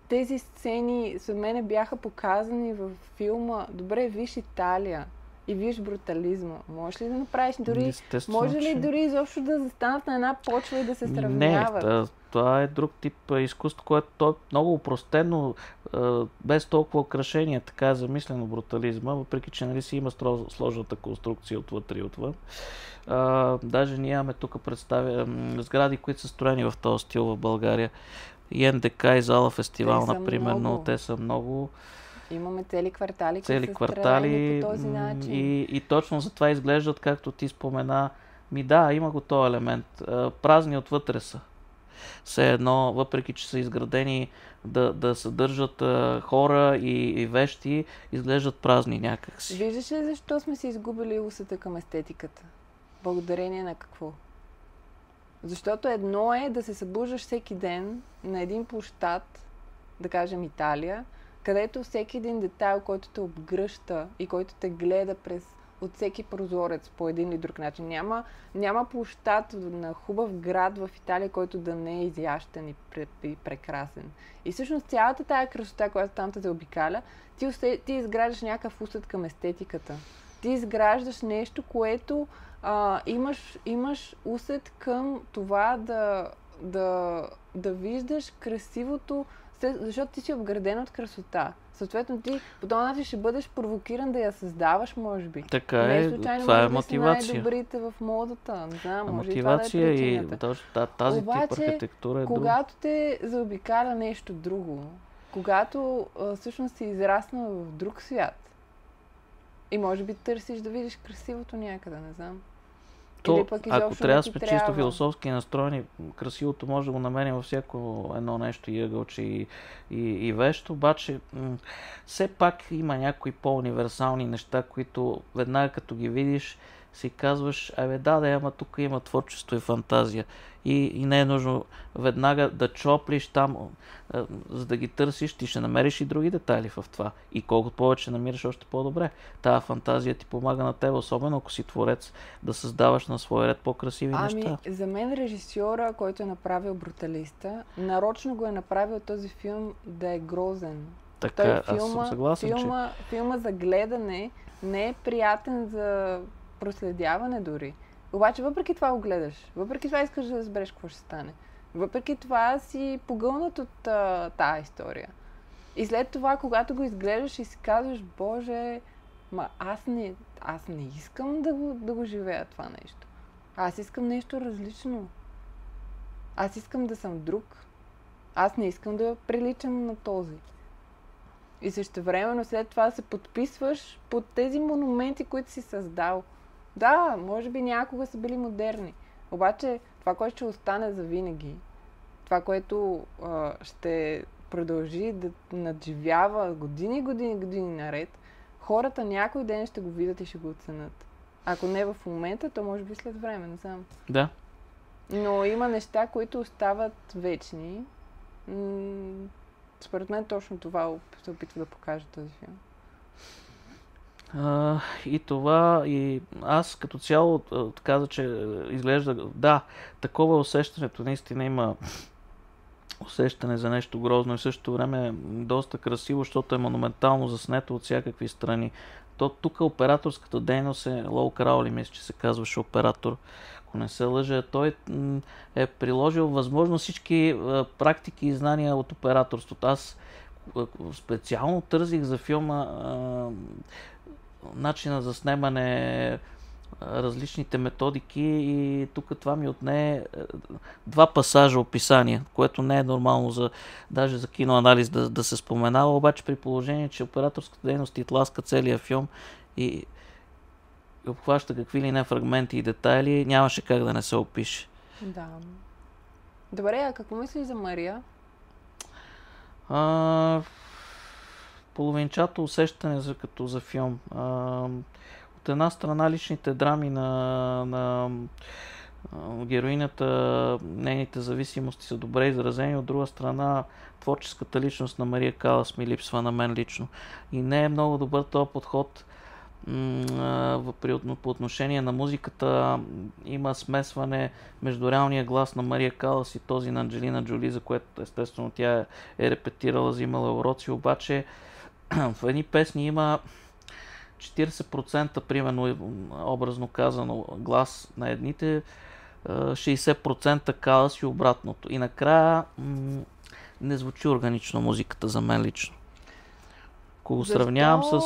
тези сцени за мене бяха показани в филма. Добре, виж Италия и виж брутализма. Можеш ли да направиш дори... Може ли дори изобщо да застанат на една почва и да се сравняват? Не, това е друг тип изкуство, което е много упростено, без толкова украшения, така е замислено брутализма, въпреки че си има сложната конструкция отвътре и отвън. Даже ние имаме тук сгради, които са строени в този стил в България. И НДК и Зала фестивал, например, но те са много... Имаме цели квартали, които са строени по този начин. И точно за това изглеждат, както ти спомена. Има го този елемент. Празни отвътре са. Все едно, въпреки че са изградени да съдържат хора и вещи, изглеждат празни някакси. Виждаш ли защо сме си изгубили усета към естетиката? Благодарение на какво? Защото едно е да се събуждаш всеки ден на един площад, да кажем Италия, където всеки един детайл, който те обгръща и който те гледа от всеки прозорец по един или друг начин. Няма площад на хубав град в Италия, който да не е изящен и прекрасен. И всъщност цялата тая красота, която там те обикаля, ти изграждаш някакъв усет към естетиката. Ти изграждаш нещо, което имаш усет към това да виждаш красивото, защото ти си обграден от красота. Съответно, ти по този начин ще бъдеш провокиран да я създаваш, може би. Така е, това е мотивация. Най-добрите в модата. Не знам, може мотивация и това да е тази тип архитектура е друга. Когато те заобикаля нещо друго, когато всъщност си израснал в друг свят и може би търсиш да видиш красивото някъде, не знам. Ако трябва да сме чисто философски настроени, красивото може да го намерим във всяко едно нещо и ъгълче и вещ, обаче все пак има някои по-универсални неща, които веднага като ги видиш си казваш, да, ама тук има творчество и фантазия. И не е нужно веднага да чоплиш там, за да ги търсиш, ти ще намериш и други детайли в това. И колкото повече намираш, още по-добре. Тая фантазия ти помага на теб, особено ако си творец, да създаваш на свой ред по-красиви неща. За мен режисьора, който е направил Бруталиста, нарочно го е направил този филм да е грозен. Така, аз съм съгласен, филма за гледане не е приятен за проследяване дори. Обаче въпреки това го гледаш. Въпреки това искаш да разбереш какво ще стане. Въпреки това си погълнат от тая история. И след това, когато го изглеждаш и си казваш, Боже, аз не искам да го живея това нещо. Аз искам нещо различно. Аз искам да съм друг. Аз не искам да приличам на този. И същевременно след това се подписваш под тези монументи, които си създал. Да, може би някога са били модерни. Обаче това, което ще остане за винаги, това, което ще продължи да надживява години наред, хората някой ден ще го видят и ще го оценят. Ако не в момента, то може би след време, не знам. Да. Но има неща, които остават вечни. Според мен точно това се опитва да покаже този филм. И това, и аз като цяло каза, че изглежда, да, такова е усещането, наистина има усещане за нещо грозно и в същото време е доста красиво, защото е монументално заснето от всякакви страни. Тук операторската дейност е Лоу Краули, мисля, че се казваше оператор, ако не се лъжа. Той е приложил възможно всички практики и знания от операторството. Аз специално търсих за филма начина за снимане, различните методики и тук това ми отне 2 пасажа описания, което не е нормално даже за киноанализ да се споменава, обаче при положение, че операторската дейност ти тласка целия филм и обхваща какви ли не фрагменти и детайли, нямаше как да не се опише. Да. Добре, а какво мислиш за Мария? Половинчато усещане като за филм. От една страна личните драми на героинята, нейните зависимости са добре изразени, от друга страна творческата личност на Мария Калас ми липсва на мен лично. И не е много добър този подход. По отношение на музиката има смесване между реалния глас на Мария Калас и този на Анджелина Джоли, за което естествено тя е репетирала, взимала уроци, обаче в едни песни има 40% примерно, образно казано, глас на едните, 60% Калас и обратното. И накрая не звучи органично музиката за мен лично. Ако го сравнявам с...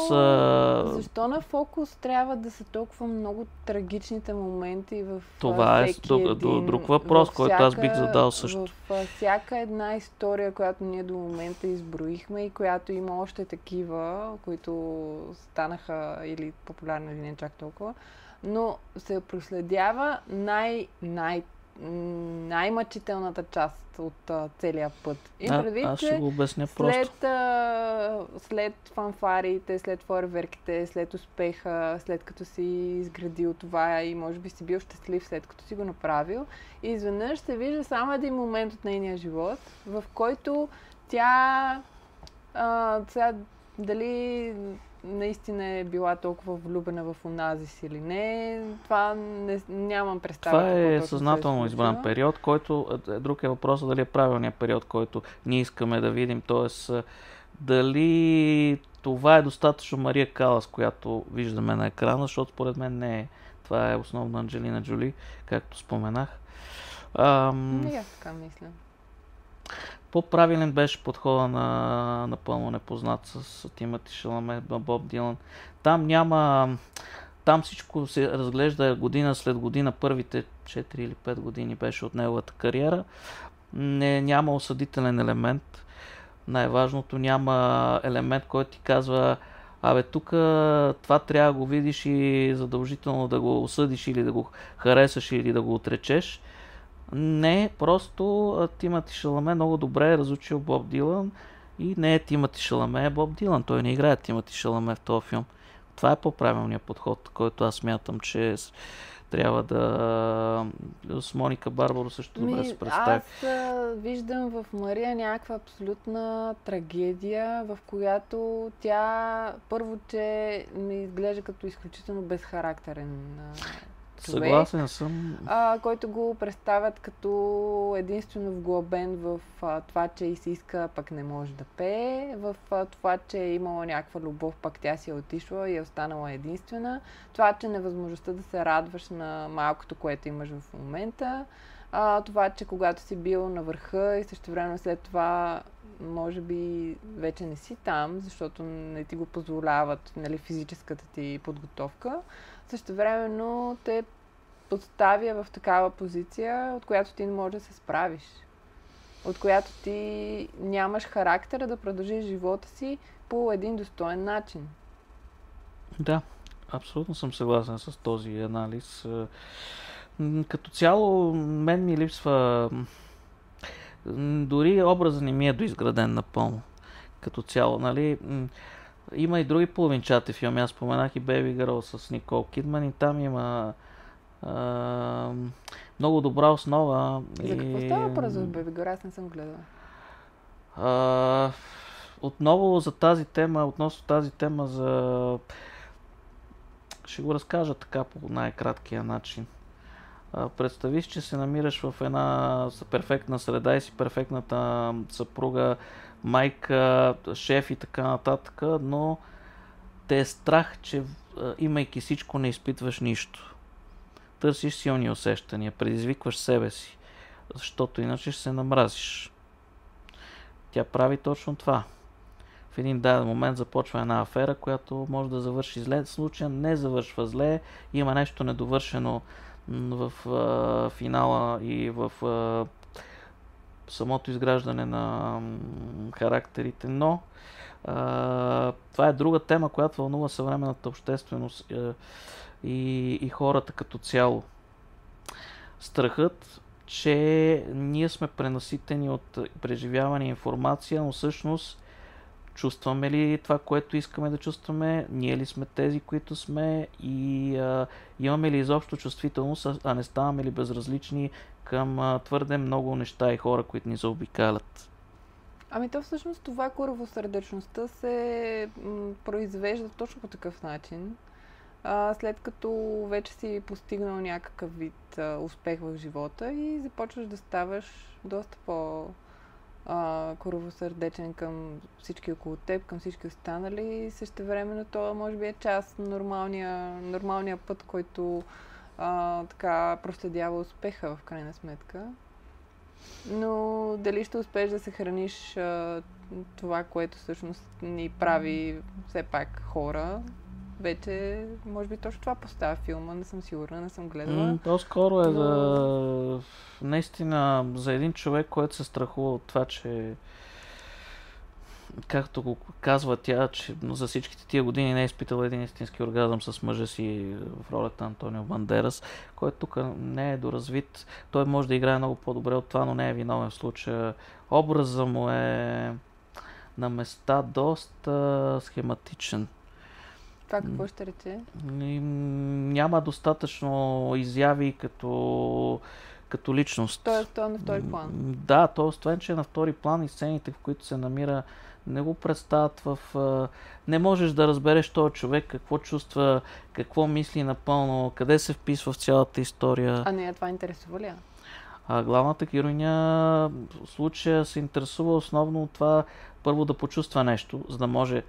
Защо на фокус трябва да са толкова много трагичните моменти в това всеки друг въпрос, който аз бих задал също. В всяка една история, която ние до момента изброихме и която има още такива, които станаха или популярни, или не чак толкова, но се проследява най-мъчителната част от целия път. И предвид, аз ще го обясня просто. След фанфарите, след фойерверките, след успеха, след като си изградил това и може би си бил щастлив след като си го направил, и изведнъж се вижда само един момент от нейния живот, в който тя сега дали наистина е била толкова влюбена в Оназис или не, това нямам представа. Това е съзнателно избран период, който друг е въпросът дали е правилният период, който ние искаме да видим, т.е. дали това е достатъчно Мария Калас, която виждаме на екрана, защото според мен не е. Това е основно Анджелина Джоли, както споменах. Не, аз така мисля. По-правилен беше подхода на Напълно непознат с Тимати Шаламе, Боб Дилан. Там всичко се разглежда година след година, първите 4 или 5 години беше от неговата кариера. Няма осъдителен елемент. Най-важното, няма елемент, който ти казва, тук това трябва да го видиш и задължително да го осъдиш или да го харесаш или да го отречеш. Не, просто Тимати Шаламе много добре е разучил Боб Дилан и не е Тимати Шаламе, е Боб Дилан. Той не играе Тимати Шаламе в този филм. Това е по-правилният подход, който аз смятам, че трябва да... С Моника Барбаро също добре се представи. Аз виждам в Мария някаква абсолютна трагедия, в която тя първо, че ми изглежда като изключително безхарактерен човек. Съгласен съм. Който го представят като единствено вглъбен в това, че и се иска, пък не може да пее, в това, че е имала някаква любов, пък тя си е отишла и е останала единствена, това, че невъзможността да се радваш на малкото, което имаш в момента, това, че когато си бил на върха и същевременно след това може би вече не си там, защото не ти го позволяват, нали, физическата ти подготовка. Същевременно те поставя в такава позиция, от която ти не можеш да се справиш. От която ти нямаш характера да продължиш живота си по един достоен начин. Да, абсолютно съм съгласен с този анализ. Като цяло, мен ми липсва... Дори образът не ми е доизграден напълно. Като цяло, нали... Има и други половинчати филми. Аз споменах и Baby Girl с Никол Кидман и там има много добра основа. За какво става въпрос за Baby Girl? Аз не съм гледала. Отново за тази тема, относно тази тема за... Ще го разкажа така по най-краткия начин. Представиш, че се намираш в една перфектна среда и си перфектната съпруга, майка, шеф и така нататък, но те е страх, че имайки всичко не изпитваш нищо. Търсиш силни усещания, предизвикваш себе си, защото иначе ще се намразиш. Тя прави точно това. В един даден момент започва една афера, която може да завърши зле. В случая не завършва зле, има нещо недовършено в финала и в самото изграждане на характерите, но това е друга тема, която вълнува съвременната общественост и хората като цяло. Страхът, че ние сме пренаситени от преживяване и информация, но всъщност чувстваме ли това, което искаме да чувстваме, ние ли сме тези, които сме и имаме ли изобщо чувствителност, а не ставаме ли безразлични към твърде много неща и хора, които ни заобикалят. Ами то всъщност това коравосърдечността се произвежда точно по такъв начин. След като вече си постигнал някакъв вид успех в живота и започваш да ставаш доста коравосърдечен към всички около теб, към всички останали. Същевременно то може би е част на нормалния път, който така проследява успеха в крайна сметка. Но дали ще успееш да се храниш това, което всъщност ни прави все пак хора, вече може би точно това поставя филма, не съм сигурна, не съм гледала. По-скоро е за наистина за един човек, който се страхува от това, че както го казва тя, че за всичките тия години не е изпитала един истински оргазъм с мъжа си в ролята на Антонио Бандерас, който тук не е доразвит. Той може да играе много по-добре от това, но не е виновен в случая. Образът му е на места доста схематичен. Това какво ще рече? Няма достатъчно изяви като личност. Тоест, той е на втори план. Да, т.е. че е на втори план и сцените, в които се намира, не го представят не можеш да разбереш този човек, какво чувства, какво мисли напълно, къде се вписва в цялата история. А нея това интересува ли? Главната героиня в случая се интересува основно от това първо да почувства нещо, за да може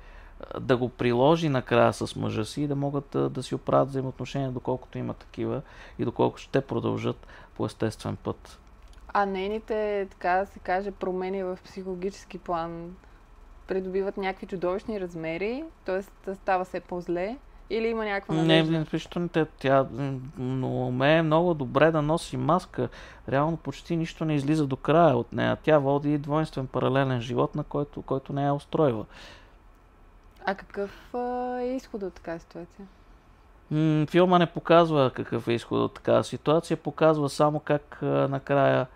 да го приложи накрая с мъжа си и да могат да си оправят взаимоотношения, доколкото има такива и доколко ще продължат по естествен път. А нейните, така да се каже, промени в психологически план придобиват някакви чудовищни размери, т.е. става все по-зле или има някаква надежда? Не, вижте, тя умее много добре да носи маска. Реално почти нищо не излиза до края от нея. Тя води двойствен паралелен живот, на който не я устройва. А какъв е изходът от такава ситуация? Филма не показва какъв е изходът от такава ситуация, показва само как накрая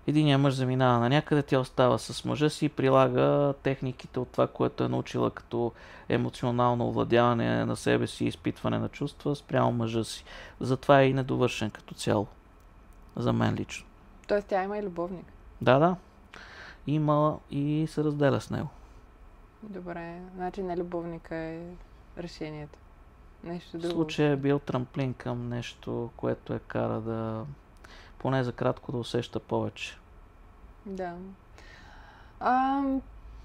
Единият мъж заминава на някъде, тя остава с мъжа си и прилага техниките от това, което е научила като емоционално овладяване на себе си и изпитване на чувства спрямо мъжа си. Затова е и недовършен като цяло. За мен лично. Тоест тя има и любовник. Да. Има и се разделя с него. Добре, значи не любовника е решението. Нещо друго. В случая е бил трамплин към нещо, което кара да поне за кратко да усеща повече. Да.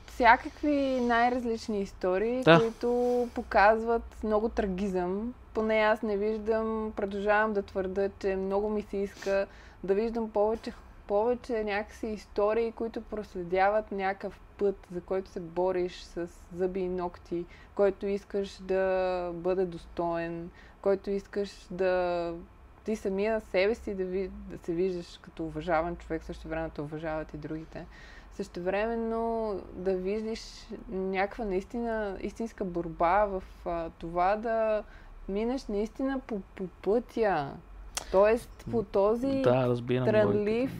Всякакви най-различни истории, които показват много трагизъм. Поне аз не виждам, продължавам да твърда, че много ми се иска да виждам повече някакси истории, които проследяват някакъв път, за който се бориш с зъби и ногти, който искаш да бъде достоен, който искаш да ти самия себе си да се виждаш като уважаван човек, също време да уважават и другите. Същевременно да видиш някаква наистина истинска борба в това да минеш наистина по пътя. Тоест по този трънлив,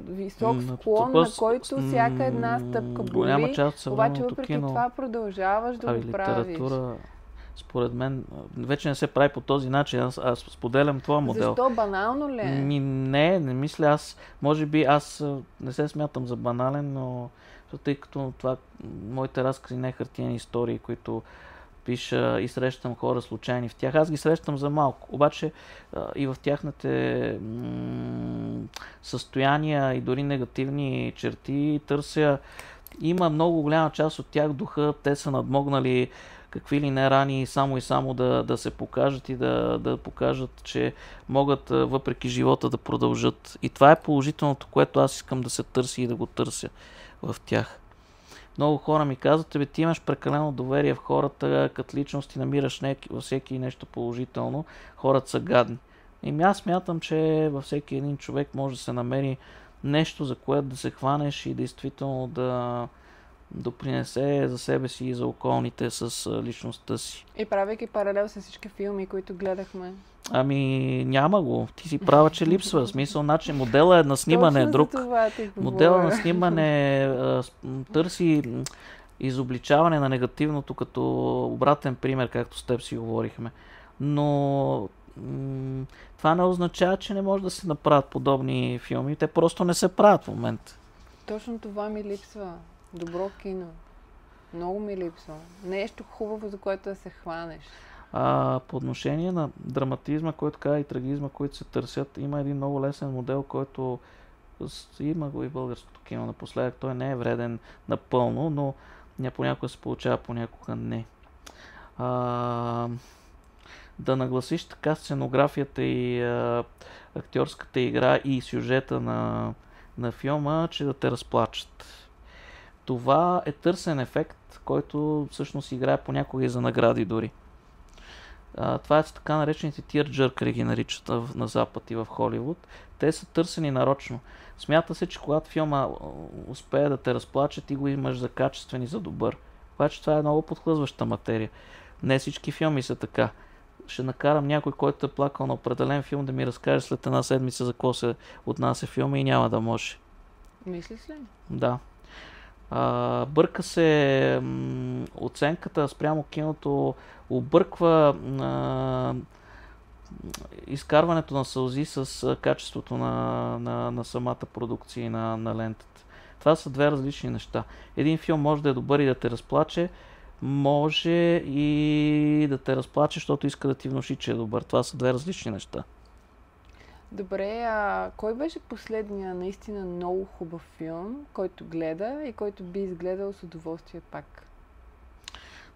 висок склон, на който всяка една стъпка боли, обаче въпреки това продължаваш да го правиш. Според мен, вече не се прави по този начин. Аз споделям твоя модел. Защо? Банално ли е? Не мисля. Може би аз не се смятам за банален, но тъй като това моите разкази не хартиени истории, които пиша и срещам хора случайни в тях. Аз ги срещам за малко. Обаче и в тяхните състояния и дори негативни черти търся. Има много голяма част от тях духа. Те са надмогнали какви ли не рани само и само да се покажат и да покажат, че могат въпреки живота да продължат. И това е положителното, което аз искам да се търси и да го търся в тях. Много хора ми казват, ти имаш прекалено доверие в хората, като личности намираш във всеки нещо положително, хората са гадни. И аз смятам, че във всеки един човек може да се намери нещо, за което да се хванеш и действително да допринесе за себе си и за околните с личността си. И правейки паралел с всички филми, които гледахме. Няма го. Ти си права, че липсва. В смисъл, начин, модела на снимане е друг. Модела на снимане търси изобличаване на негативното като обратен пример, както с теб си говорихме. Но това не означава, че не може да се направят подобни филми. Те просто не се правят в момента. Точно това ми липсва. Добро кино. Много ми липсва. Нещо хубаво, за което да се хванеш. По отношение на драматизма, който каза и трагизма, които се търсят, има един много лесен модел, който има го и българското кино напоследък. Той не е вреден напълно, но понякога се получава, понякога не. Да нагласиш така сценографията и актьорската игра и сюжета на филма, че да те разплачат. Това е търсен ефект, който всъщност играе понякога и за награди дори. Това е така наречените tearjerker ги наричат на Запад и в Холивуд. Те са търсени нарочно. Смята се, че когато филма успее да те разплаче, ти го имаш за качествен и за добър. Обаче това е много подхлъзваща материя. Не всички филми са така. Ще накарам някой, който е плакал на определен филм, да ми разкаже след една седмица за какво се отнася филма и няма да може. Мислиш ли? Да. Бърка се оценката спрямо киното, обърква изкарването на сълзи с качеството на самата продукция и на лентата. Това са две различни неща. Един филм може да е добър и да те разплаче, може и да те разплаче, защото иска да ти внуши, че е добър. Това са две различни неща. Добре, кой беше последния наистина много хубав филм, който гледа и който би изгледал с удоволствие пак?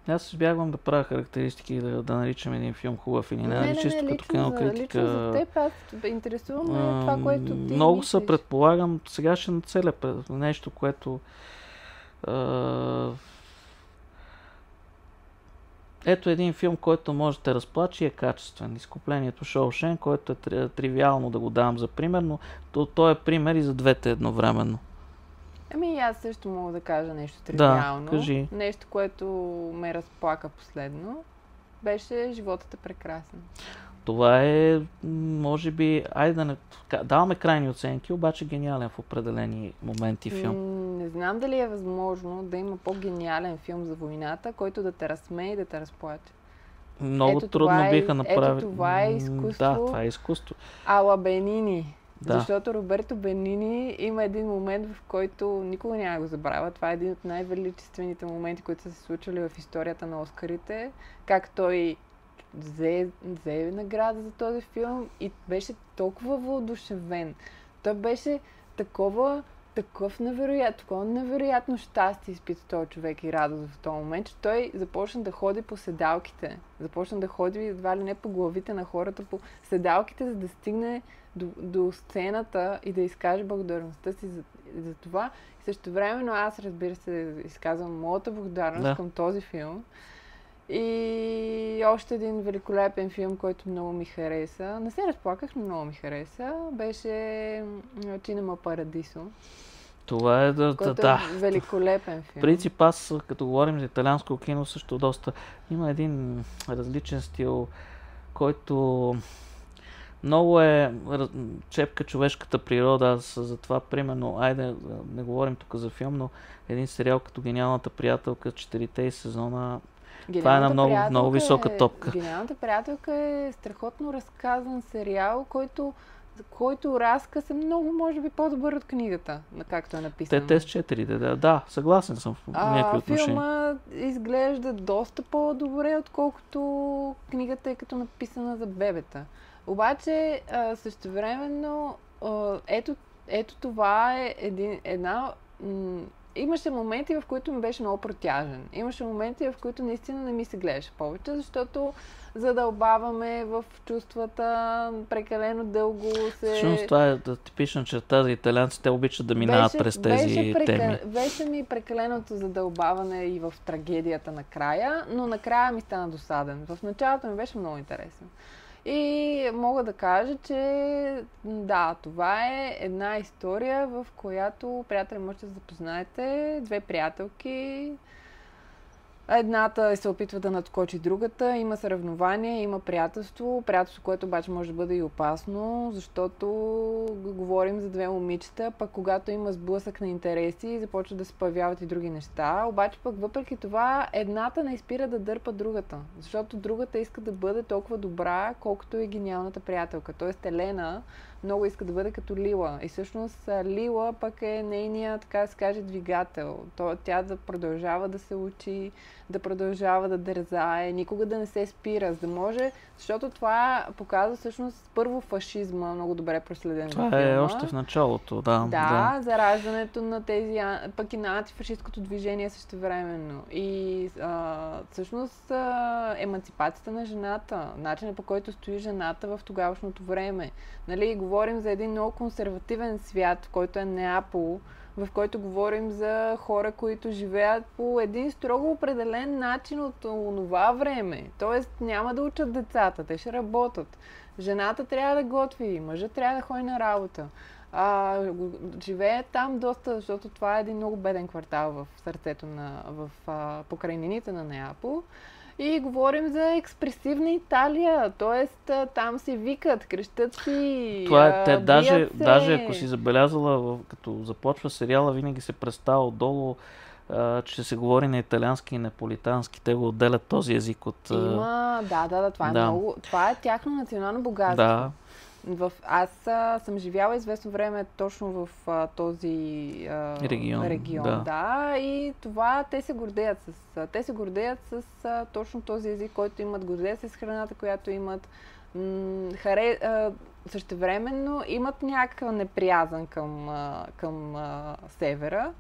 Аз избягвам да правя характеристики и да наричам един филм хубав или не. Чисто като кинокритика. Лично за теб, аз интересувам това, което ти много мислиш. се предполагам, сега ще нацеля нещо, което ето един филм, който може да те разплаче и е качествен. Изкуплението Шоушен, който е тривиално да го давам за пример, но той е пример и за двете едновременно. Аз също мога да кажа нещо тривиално. Да, кажи. Нещо, което ме разплака последно, беше Животът е прекрасен. Това е, може би, айде да не... Даваме крайни оценки, обаче гениален в определени моменти филм. Не знам дали е възможно да има по-гениален филм за войната, който да те разсмее и да те разплаче. Много трудно биха направили. Ето това е изкуство. Да, това е изкуство. Ала Бенини. Да. Защото Роберто Бенини има един момент, в който никога няма го забравя. Това е един от най-величествените моменти, които са се случили в историята на Оскарите. Как той взе награда за този филм и беше толкова въодушевен. Той беше такова невероятно щастие изпита този човек и радост в този момент, че той започна да ходи по седалките. Започна да ходи едва ли не по главите на хората по седалките, за да стигне до сцената и да изкаже благодарността си за това. И също времено аз, разбира се, изказвам моята благодарност към този филм. И още един великолепен филм, който много ми хареса. Не се разплаках, но много ми хареса. Беше Cinema Paradiso. Това е великолепен филм. В принцип, аз, като говорим за италианско кино, също доста има един различен стил, който много чепка човешката природа. Аз затова, примерно, айде, не говорим тук за филм, но един сериал като Гениалната приятелка, 4-те сезона, това е една много висока топка. Гениалната приятелка е страхотно разказан сериал, който разказ е много, може би, по-добър от книгата, както е написано. Те с 4, да, съгласен съм в някакви отношения. Филма изглежда доста по-добре, отколкото книгата е като написана за бебета. Обаче, същевременно, ето това е една... Имаше моменти, в които ми беше много протяжен. Имаше моменти, в които наистина не ми се гледаше повече, защото задълбаваме в чувствата, прекалено дълго се... Всъщност това е типична черта за италианците, те обичат да минават през тези теми. Беше ми прекаленото задълбаване и в трагедията накрая, но накрая ми стана досаден. В началото ми беше много интересен. И мога да кажа, че да, това е една история, в която, приятели, можете да запознаете две приятелки. Едната се опитва да надскочи другата, има съревнование, има приятелство, което обаче може да бъде и опасно, защото говорим за две момичета, пък когато има сблъсък на интереси, започват да се появяват и други неща, обаче пък въпреки това едната не спира да дърпа другата, защото другата иска да бъде толкова добра, колкото е гениалната приятелка. Тоест Елена много иска да бъде като Лила. И всъщност Лила пък е нейния, така да се каже, двигател. Тя да продължава да се учи, да продължава да дързае, никога да не се спира, за да може, защото това показва всъщност първо фашизма, много добре проследен в филма. Това е още в началото, да. Да, зараждането на тези, пък и на антифашистското движение същевременно. И всъщност еманципацията на жената, начинът по който стои жената в тогавашното време. Нали, говорим за един много консервативен свят, който е Неапол, в който говорим за хора, които живеят по един строго определен начин от онова време. Тоест няма да учат децата, те ще работят. Жената трябва да готви, мъжът трябва да ходи на работа. Живее там доста, защото това е един много беден квартал в сърцето в покрайнините на Неапол. И говорим за експресивна Италия, т.е. там се викат, крещат си, даже ако си забелязала, като започва сериала, винаги се представя отдолу, че се говори на италиански и неаполитански. Те го отделят този език от... това е много... Това е тяхно национално богатство. Да. Аз съм живяла известно време точно в този регион. Да, и това те се гордеят с точно този език, който имат, гордеят се с храната, която имат. Същевременно имат някаква неприязън към севера.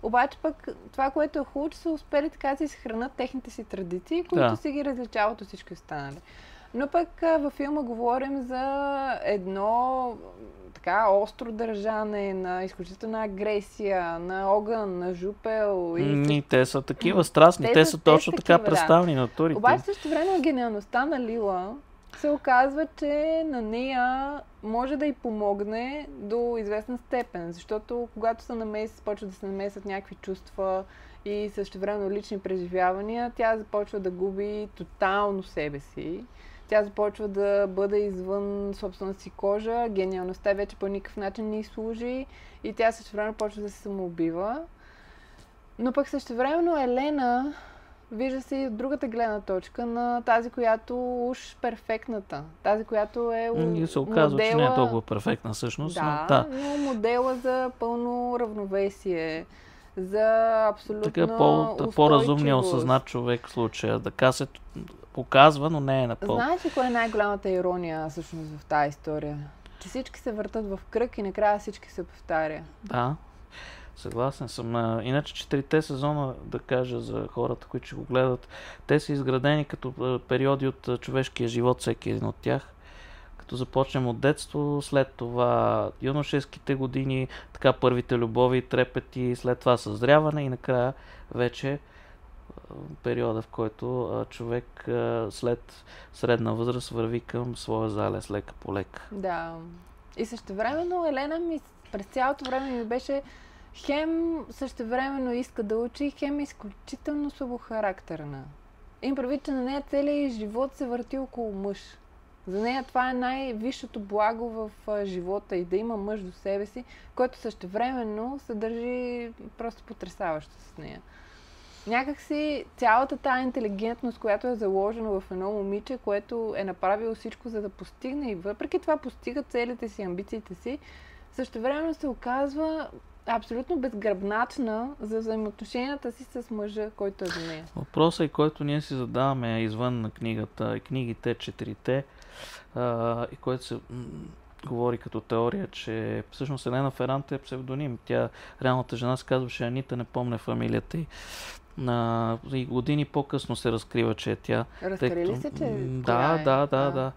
Обаче пък това, което е хубаво, че са успели така да си съхранят техните си традиции, които си ги различават от всички останали. Но пък във филма говорим за едно така остро държане, на изключителна агресия, на огън, на жупел. И те са такива страстни, те са точно така представени на турите. Обаче също време гениалността на Лила се оказва, че на нея може да й помогне до известна степен, защото когато почват да се намесят някакви чувства и същевременно лични преживявания, тя започва да губи тотално себе си. Тя започва да бъде извън собствената си кожа, гениалността вече по никакъв начин не й служи и тя същевременно почва да се самоубива. Но пък същевременно Елена вижда се и от другата гледна точка на тази, която уж перфектната. Тази, която е И се оказва, модела... че не е толкова перфектна всъщност. Да, но модела за пълно равновесие, за абсолютна така устойчивост. по-разумния осъзнат човек в случая. Така се показва, но не е напълно. Знаеш ли кое е най-голямата ирония всъщност в тази история? Че всички се въртат в кръг и накрая всички се повтаря. Да, съгласен съм. Иначе 4-те сезона, да кажа за хората, които ще го гледат, те са изградени като периоди от човешкия живот, всеки един от тях. Като започнем от детство, след това юношеските години, така първите любови, трепети, след това съзряване и накрая вече периода, в който човек след средна възраст върви към своя залез лека по лека. Да. И същевременно Елена ми през цялото време ми беше хем същевременно иска да учи, хем изключително слабохарактерна. Им предвид, че на нея целият живот се върти около мъж. За нея това е най-висшето благо в живота и да има мъж до себе си, който същевременно се държи просто потресаващо с нея. Някакси цялата тая интелигентност, която е заложена в едно момиче, което е направило всичко за да постигне и въпреки това постига целите си, амбициите си, същевременно се оказва абсолютно безгръбначна за взаимоотношенията си с мъжа, който е до нея. Въпросът, който ние си задаваме извън на книгата, книгите, 4-те, и който се говори като теория, че всъщност Елена Феранте е псевдоним. Тя, реалната жена, се казваше Анита, не помня фамилията й. И години по-късно се разкрива, че е тя. Разкри ли се, че Да.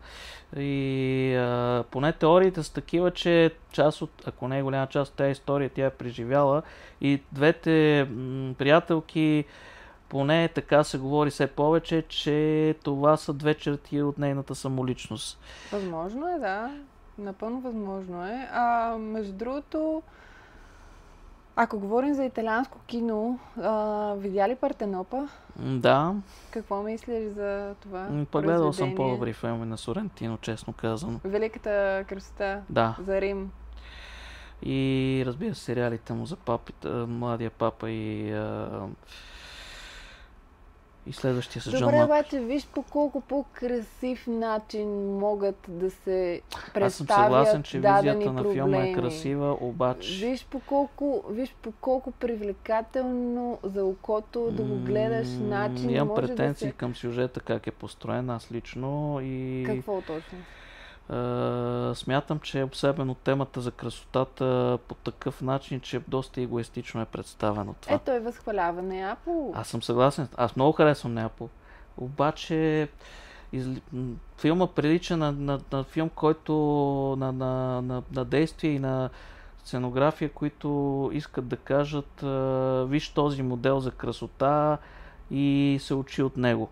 И поне теориите са такива, че част от, ако не е голяма част от тази история, тя е преживяла и двете приятелки, поне така се говори все повече, че това са две черти от нейната самоличност. Възможно е, да. Напълно възможно е. Между другото, ако говорим за италианско кино, видя ли Партенопа? Да. Какво мислиш за това? Гледал съм по-добри филми на Сорентино, честно казано. Великата красота за Рим. И разбира се, сериалите му за папите, Младия папа и следващия с Джон Добре, Мак. обаче виж по колко по-красив начин могат да се представят. Аз съм съгласен, че визията на проблеми. филма е красива, обаче... Виж по колко привлекателно за окото да го гледаш начин. Имам може претенции да се... към сюжета, как е построен аз лично и... Какво точно? Смятам, че е обсебен от темата за красотата по такъв начин, че доста егоистично е представено това. Той възхвалява Неапол. Аз съм съгласен. Аз много харесвам Неапол. Обаче филма прилича на филм, който на действие и на сценография, които искат да кажат виж този модел за красота и се учи от него.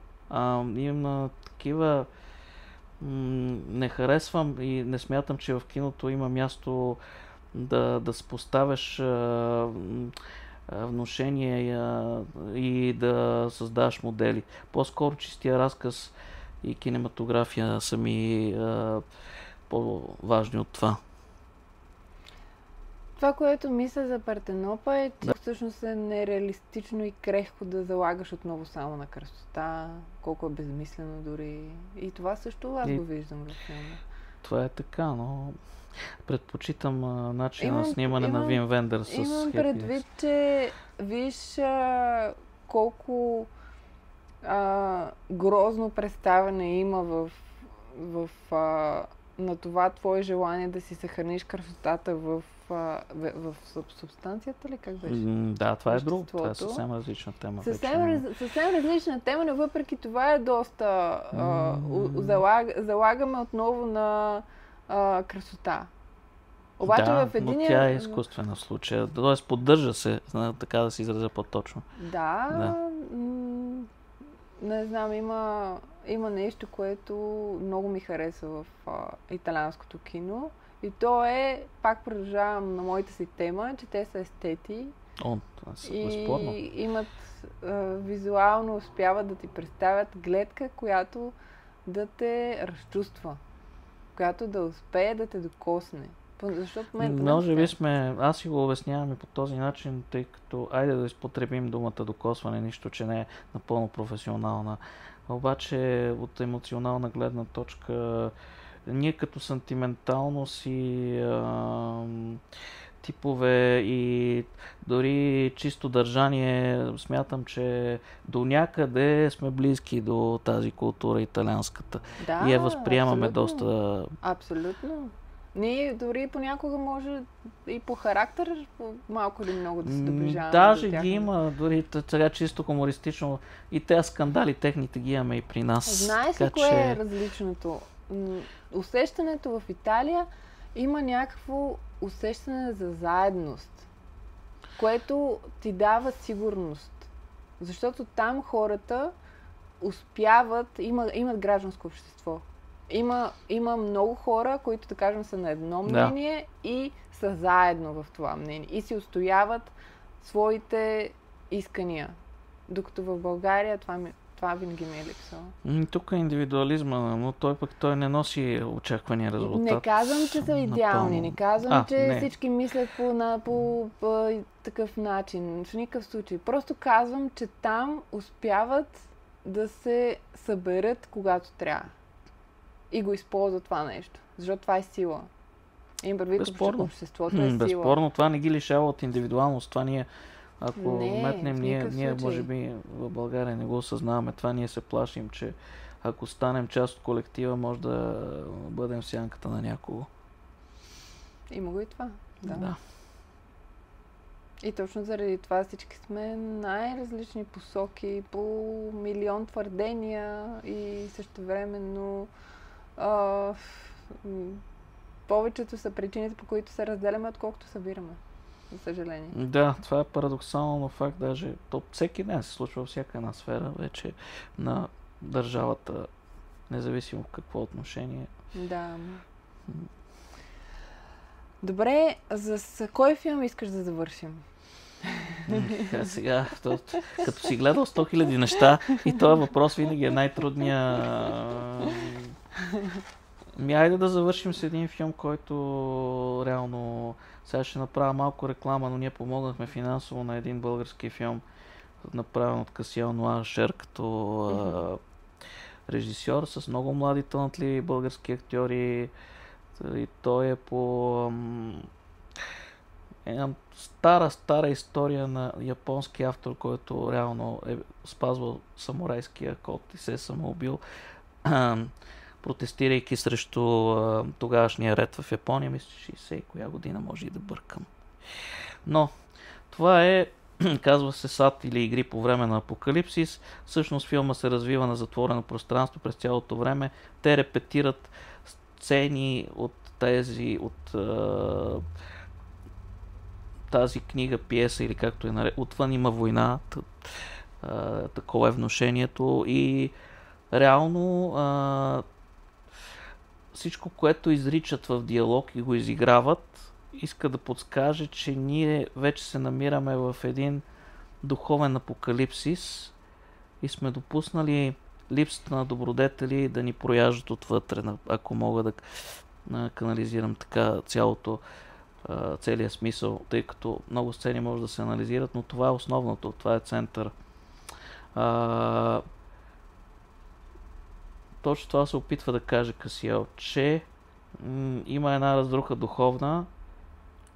Имам такива... Не харесвам и не смятам, че в киното има място да поставяш внушение и да създаваш модели. По-скоро чистия разказ и кинематография са ми по-важни от това. Това, което мисля за Партенопа е, че всъщност е нереалистично и крехко да залагаш отново само на красота, колко е безмислено дори. И това също аз го виждам в филма. Това е така, но предпочитам начина на снимане на Вим Вендърс с Имам предвид, че виж колко грозно представяне има на това твое желание да си съхраниш красотата в субстанцията ли? Как беше? Да, това е друго. Това е съвсем различна тема. Съвсем различна тема, но въпреки това е доста... залагаме отново на красота. Обаче в единия... но тя е изкуствена в случая. Тоест поддържа се, така да се изразя по-точно. Да. Не знам, има нещо, което много ми хареса в италианското кино. И то е, пак продължавам на моята си тема, че те са естети. И имат визуално успяват да ти представят гледка, която да те разчувства, която да успее да те докосне. Защото Може би аз си го обяснявам и по този начин, тъй като, айде да изпотребим думата докосване, нищо, че не е напълно професионална. Обаче от емоционална гледна точка, ние като сантименталност и типове и дори чисто държание, смятам, че до някъде сме близки до тази култура италианската. Да, и я възприемаме абсолютно. доста... Абсолютно. Ние дори понякога може и по характер малко или много да се доближаваме. Даже ги има, дори сега чисто хумористично, и тези скандали техните ги имаме и при нас. Знаеш ли кое е различното? Усещането в Италия има някакво усещане за заедност, което ти дава сигурност. Защото там хората успяват, имат гражданско общество. Има много хора, които, да кажем, са на едно мнение и са заедно в това мнение. И си устояват своите искания. Докато в България това винаги ми е липсало. Тук е индивидуализма, но той не носи очаквания резултат. Не казвам, че са идеални, не казвам, че всички мислят по такъв начин. В никакъв случай. Просто казвам, че там успяват да се съберат, когато трябва. И го използват това нещо. Защото това е сила. Им предвид, обществото е сила. Безспорно, това не ги лишава от индивидуалност. Това ние, ако метнем, ние може би в България не го осъзнаваме. Това ние се плашим, че ако станем част от колектива, може да бъдем в сянката на някого. Има го и това. Да. И точно заради това всички сме най-различни посоки, по милион твърдения и същевременно повечето са причините, по които се разделяме, отколкото събираме. За съжаление. Да, това е парадоксално, но факт даже всеки ден се случва във всяка една сфера вече на държавата, независимо в какво отношение. Да. Добре, за кой филм искаш да завършим? Сега, като си гледал 100 000 неща и този въпрос винаги е най-трудния. Айде да завършим с един филм, който реално сега ще направя малко реклама, но ние помогнахме финансово на един български филм, направен от Касиел Нуар като режисьор с много млади талантливи български актьори. И той е по една стара история на японски автор, който реално е спазвал самурайския код и се е самоубил, протестирайки срещу тогавашния ред в Япония. Мисля, 60 и коя година, може и да бъркам. Но това е, казва се САД или Игри по време на апокалипсис. Всъщност филма се развива на затворено пространство през цялото време. Те репетират сцени от тази книга, пиеса или както е наред. Отвън има война. Такова е внушението. И реално всичко, което изричат в диалог и го изиграват, иска да подскаже, че ние вече се намираме в един духовен апокалипсис и сме допуснали липсата на добродетели да ни прояждат отвътре, ако мога да канализирам така целият смисъл, тъй като много сцени може да се анализират, но това е основното, това е център. Точно това се опитва да каже Касиел, че има една разруха духовна,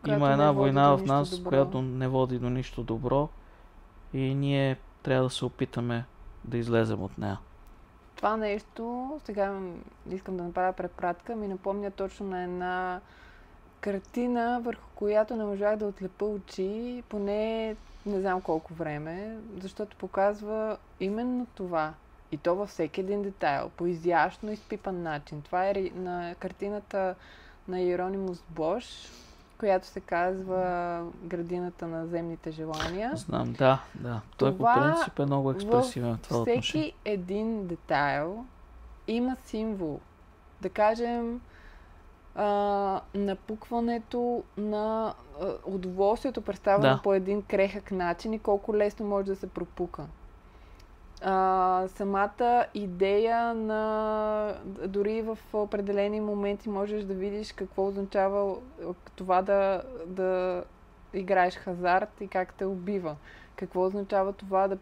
има една война в нас, която не води до нищо добро и ние трябва да се опитаме да излезем от нея. Това нещо, сега искам да направя препратка, ми напомня точно на една картина, върху която не можах да отлепа очи, поне не знам колко време, защото показва именно това. И то във всеки един детайл, по изящно изпипан начин. Това е на картината на Иеронимус Бош, която се казва Градината на земните желания. Знам, да. Той по принцип е много експресивен в това отношение. Всеки един детайл има символ. Да кажем, напукването на удоволствието, представено по един крехък начин и колко лесно може да се пропука. Самата идея на... Дори в определени моменти можеш да видиш какво означава това да играеш хазарт и как те убива. Какво означава това да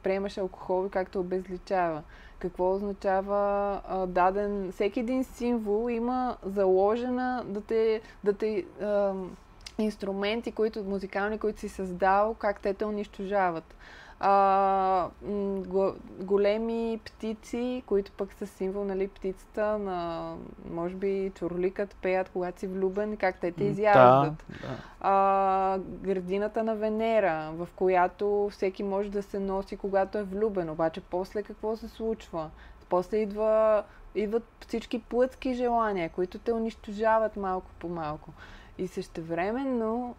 приемаш алкохол и как те обезличава. Какво означава даден... Всеки един символ има заложена да те инструменти, музикални, които си създал, как те унищожават. Големи птици, които пък са символ, нали, птицата на, може би, чорликът пеят, когато си влюбен и как те изяждат. Градината на Венера, в която всеки може да се носи, когато е влюбен. Обаче после какво се случва? После идват всички плътски желания, които те унищожават малко по малко. И същевременно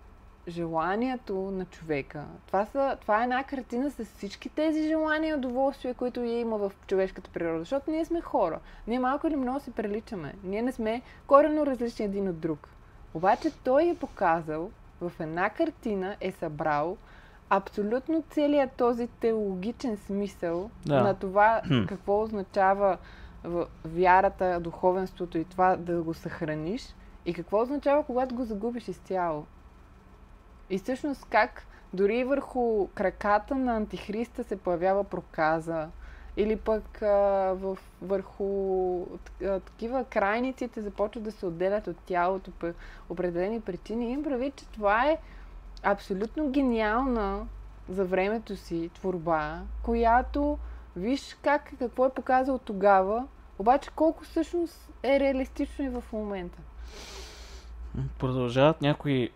желанието на човека. Това е една картина с всички тези желания и удоволствия, които има в човешката природа. Защото ние сме хора. Ние малко или много се приличаме. Ние не сме коренно различни един от друг. Обаче той е показал, в една картина е събрал абсолютно целият този теологичен смисъл на това какво означава вярата, духовенството и това да го съхраниш и какво означава, когато го загубиш изцяло. И всъщност как дори върху краката на Антихриста се появява проказа или пък върху такива крайниците започват да се отделят от тялото по определени причини. Им прави, че това е абсолютно гениална за времето си творба, която виж какво е показал тогава, обаче колко всъщност е реалистично и в момента. Продължават някои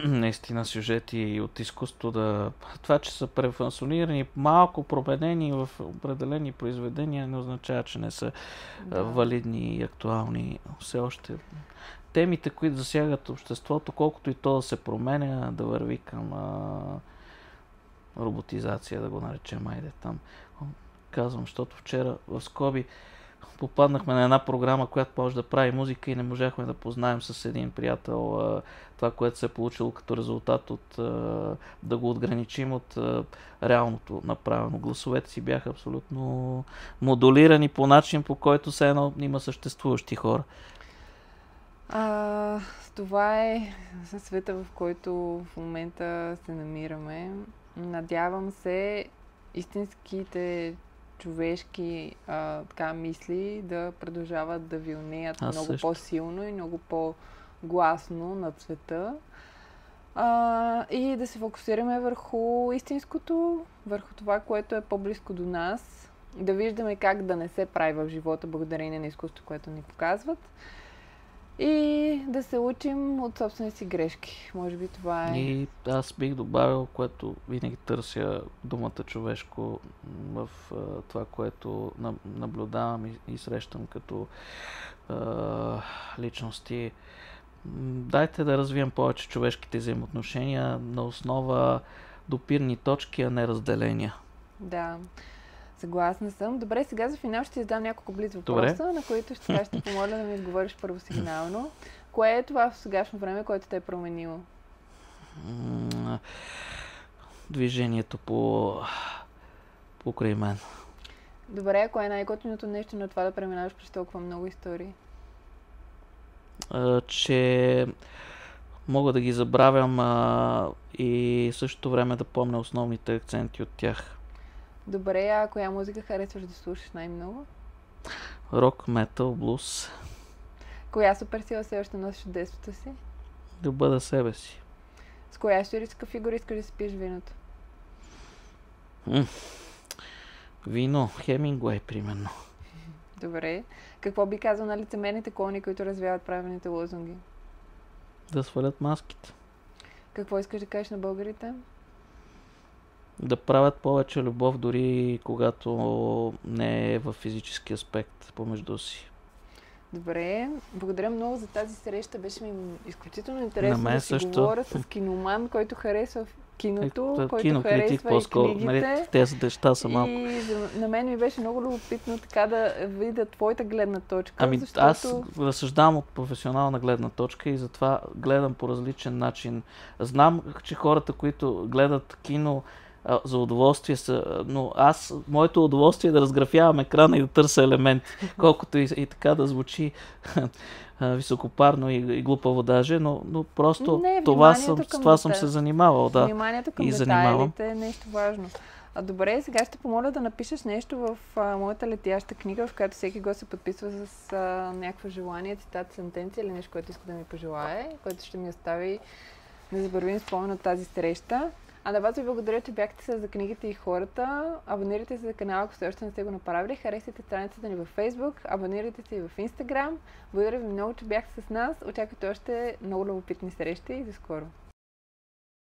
наистина сюжети от изкуството това, че са префасонирани, малко променени в определени произведения, не означава, че не са валидни и актуални. Все още темите, които засягат обществото, колкото и то да се променя, да върви към роботизация, да го наречем, айде там. Казвам, защото вчера в скоби попаднахме на една програма, която може да прави музика и не можахме да познаем с един приятел това, което се е получило като резултат от да го отграничим от реалното направено. Гласовете си бяха абсолютно модулирани по начин, по който все едно има съществуващи хора. Това е света, в който в момента се намираме. Надявам се истинските човешки мисли да продължават да вилнеят много по-силно и много по-гласно над света. И да се фокусираме върху истинското, върху това, което е по-близко до нас. Да виждаме как да не се прави в живота благодарение на изкуството, което ни показват. И да се учим от собствените си грешки. Може би това е... И аз бих добавил, което винаги търся думата човешко в това, което наблюдавам и срещам като личности. Дайте да развием повече човешките взаимоотношения на основа допирни точки, а не разделения. Да. Съгласна съм. Добре, сега за финал ще ти задам няколко близ въпроса, на които ще помоля да ми отговориш първо сигнално. Кое е това в сегашно време, което те е променило? Движението покрай мен. Добре, кое е най-готиното нещо на това да преминаваш през толкова много истории? Че мога да ги забравям и в същото време да помня основните акценти от тях. Добре, а коя музика харесваш да слушаш най-много? Рок, метал, блуз. Коя суперсила все още носиш от детството си? Да бъда себе си. С коя историческа фигура искаш да си пиеш виното? Вино, Хемингуей, примерно. Добре. Какво би казал на лицемерните клони, които развяват правилните лозунги? Да свалят маските. Какво искаш да кажеш на българите? Да правят повече любов, дори когато не е в физически аспект помежду си. Добре, благодаря много за тази среща. Беше ми изключително интересно да си говоря с киноман, който харесва киното, който харесва и книгите. Тези неща са малко. И на мен ми беше много любопитно така да видя твоята гледна точка. Защото... Аз разсъждавам от професионална гледна точка и затова гледам по различен начин. Знам, че хората, които гледат кино, за удоволствие но моето удоволствие е да разграфявам екрана и да търся елементи, колкото и така да звучи високопарно и глупаво даже, но просто това съм се занимавал. Да, вниманието към детайлите е нещо важно. Добре, сега ще помоля да напишеш нещо в моята летяща книга, в която всеки го се подписва с някакво желание, цитат, сентенция или нещо, което иска да ми пожелае, което ще ми остави незабравим спомен от тази среща. А на вас ви благодаря, че бяхте с За книгите и хората. Абонирайте се за канала, ако все още не сте го направили. Харесайте страницата ни във Facebook, абонирайте се и в Instagram. Благодаря ви много, че бяхте с нас. Очаквайте още много любопитни срещи и до скоро!